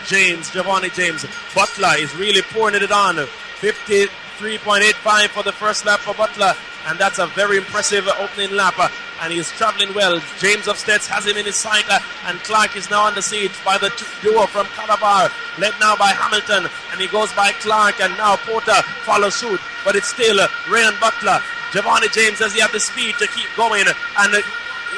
James, Giovanni James. Butler is really pouring it on. 53.85 for the first lap for Butler, and that's a very impressive opening lap, and he's traveling well. James of Stets has him in his sight, and Clark is now on the siege by the duo from Calabar, led now by Hamilton, and he goes by Clark, and now Porter follows suit, but it's still Ryan Butler. Giovanni James, does he have the speed to keep going and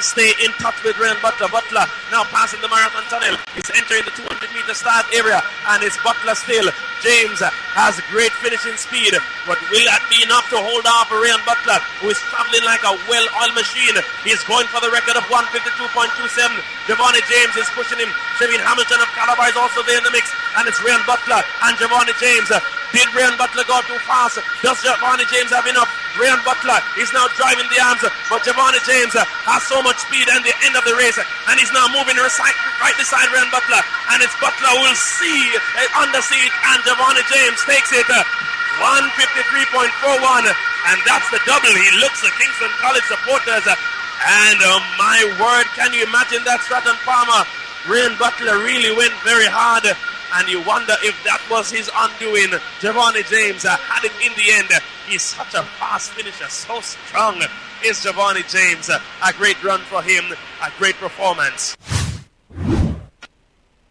stay in touch with Ryan Butler? Butler now passing the marathon tunnel. He's entering the 200-meter start area, and it's Butler still. James has great finishing speed, but will that be enough to hold off Ryan Butler, who is traveling like a well-oiled machine? He's going for the record of 152.27. Giovanni James is pushing him. Shevin Hamilton of Calabar is also there in the mix, and it's Ryan Butler and Giovanni James. Did Ryan Butler go too fast? Does Giovanni James have enough? Ryan Butler is now driving the arms, but Giovanni James has so much speed at the end of the race, and he's now moving right beside Ryan Butler, and it's Butler who will see under siege, and Giovanni James takes it 153.41, and that's the double. He looks at Kingston College supporters, and my word, can you imagine that? Stratton Palmer, Ryan Butler really went very hard, and you wonder if that was his undoing. Giovanni James had it in the end. He's such a fast finisher, so strong is Giovanni James. A great run for him, a great performance.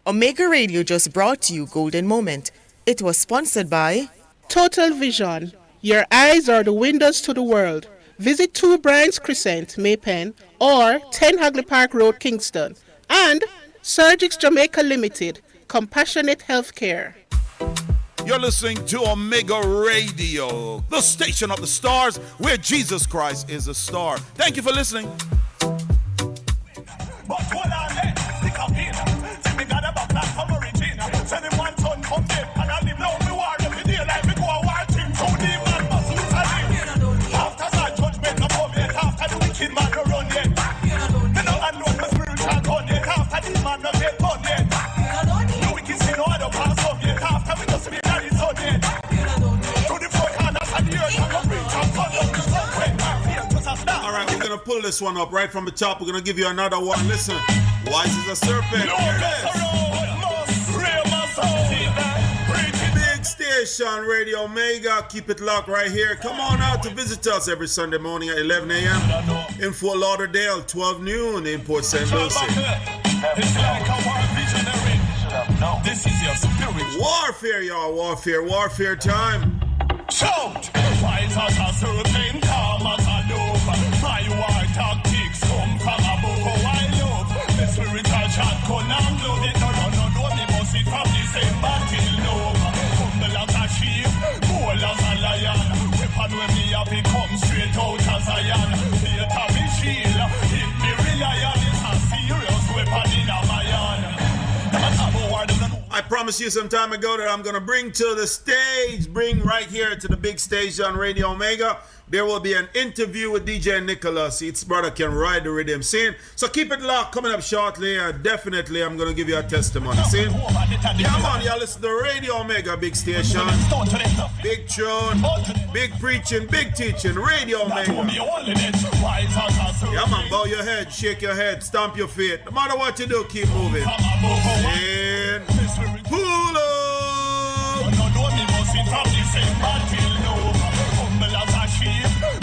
Omega Radio just brought to you Golden Moment. It was sponsored by Total Vision. Your eyes are the windows to the world. Visit 2 Bryans Crescent, Maypen, or 10 Hagley Park Road, Kingston. And Surgix Jamaica Limited, Compassionate Healthcare. You're listening to Omega Radio, the station of the stars, where Jesus Christ is a star. Thank you for listening. Pull this one up right from the top. We're gonna give you another one. Listen, wise as a serpent. station, Radio Omega. Keep it locked right here. Come on out to visit us every Sunday morning at 11 a.m. in Fort Lauderdale, 12 noon in Port St. Lucie. This is your spirit. Warfare, y'all. Warfare time. Shout! Rise as a serpent, calm as a dove. My war tactics come from above. Oh, I love the spiritual chat. Come and blow it. No, me must it from the same battle. No, humble as a sheep, bold as a lion. Weapon when me have it come straight out as a iron. Theater me shield, hit me real iron. It's a serious weapon in a my hand. I promised you some time ago that I'm going to bring to the stage, bring right here to the big stage on Radio Omega. There will be an interview with DJ Nicholas. Its brother can ride the rhythm scene. So keep it locked. Coming up shortly. Definitely, I'm going to give you a testimony. See? Yeah, man. Y'all listen to Radio Omega, big station. Big tune, big preaching, big teaching. Radio Omega. Yeah, man. Bow your head, shake your head, stomp your feet. No matter what you do, keep moving. And pull up.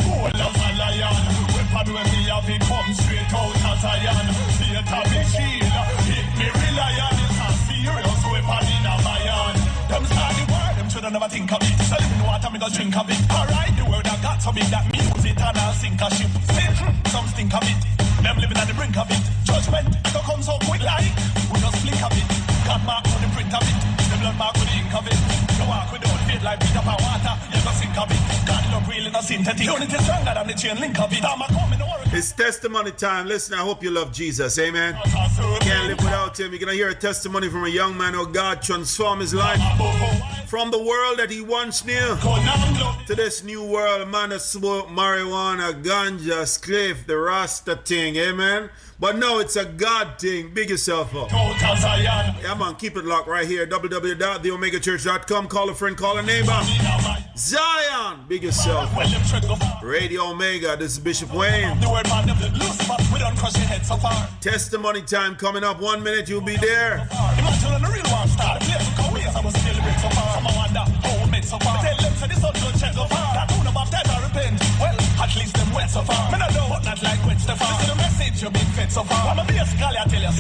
Bold as a lion, weapon when me have it come straight out as iron. Theater me shield, hit me real iron. It's a serious weapon in a my hand. Them start the war, them shoulda never think of it. So living water, me go drink of it. Alright, the word I got so big that me use it and I'll sink a ship. Say, some stink of it. Them living at the brink of it. Judgment, don't come so quick like we just blink of it. God mark with the print of it. The blood mark with the ink of it. You walk without faith like beat up a water. You go sink of it. God love real in a synthetic. Unity stronger than the chain link of it. It's testimony time. Listen, I hope you love Jesus. Amen. Can't live without him. You're going to hear a testimony from a young man who God transformed his life from the world that he once knew to this new world. Man that smoked marijuana, ganja, spliff, the Rasta thing. Amen. But no, it's a God thing. Big yourself up. Yeah, man, keep it locked right here. www.theomegachurch.com. Call a friend, call a neighbor. Zion, big yourself up. Radio Omega, this is Bishop Wayne. Testimony time coming up. 1 minute, you'll be there. At least them wet so far. Me no know, but not like wet so far. This is the message you big fit so far. I'm a basically I tell you,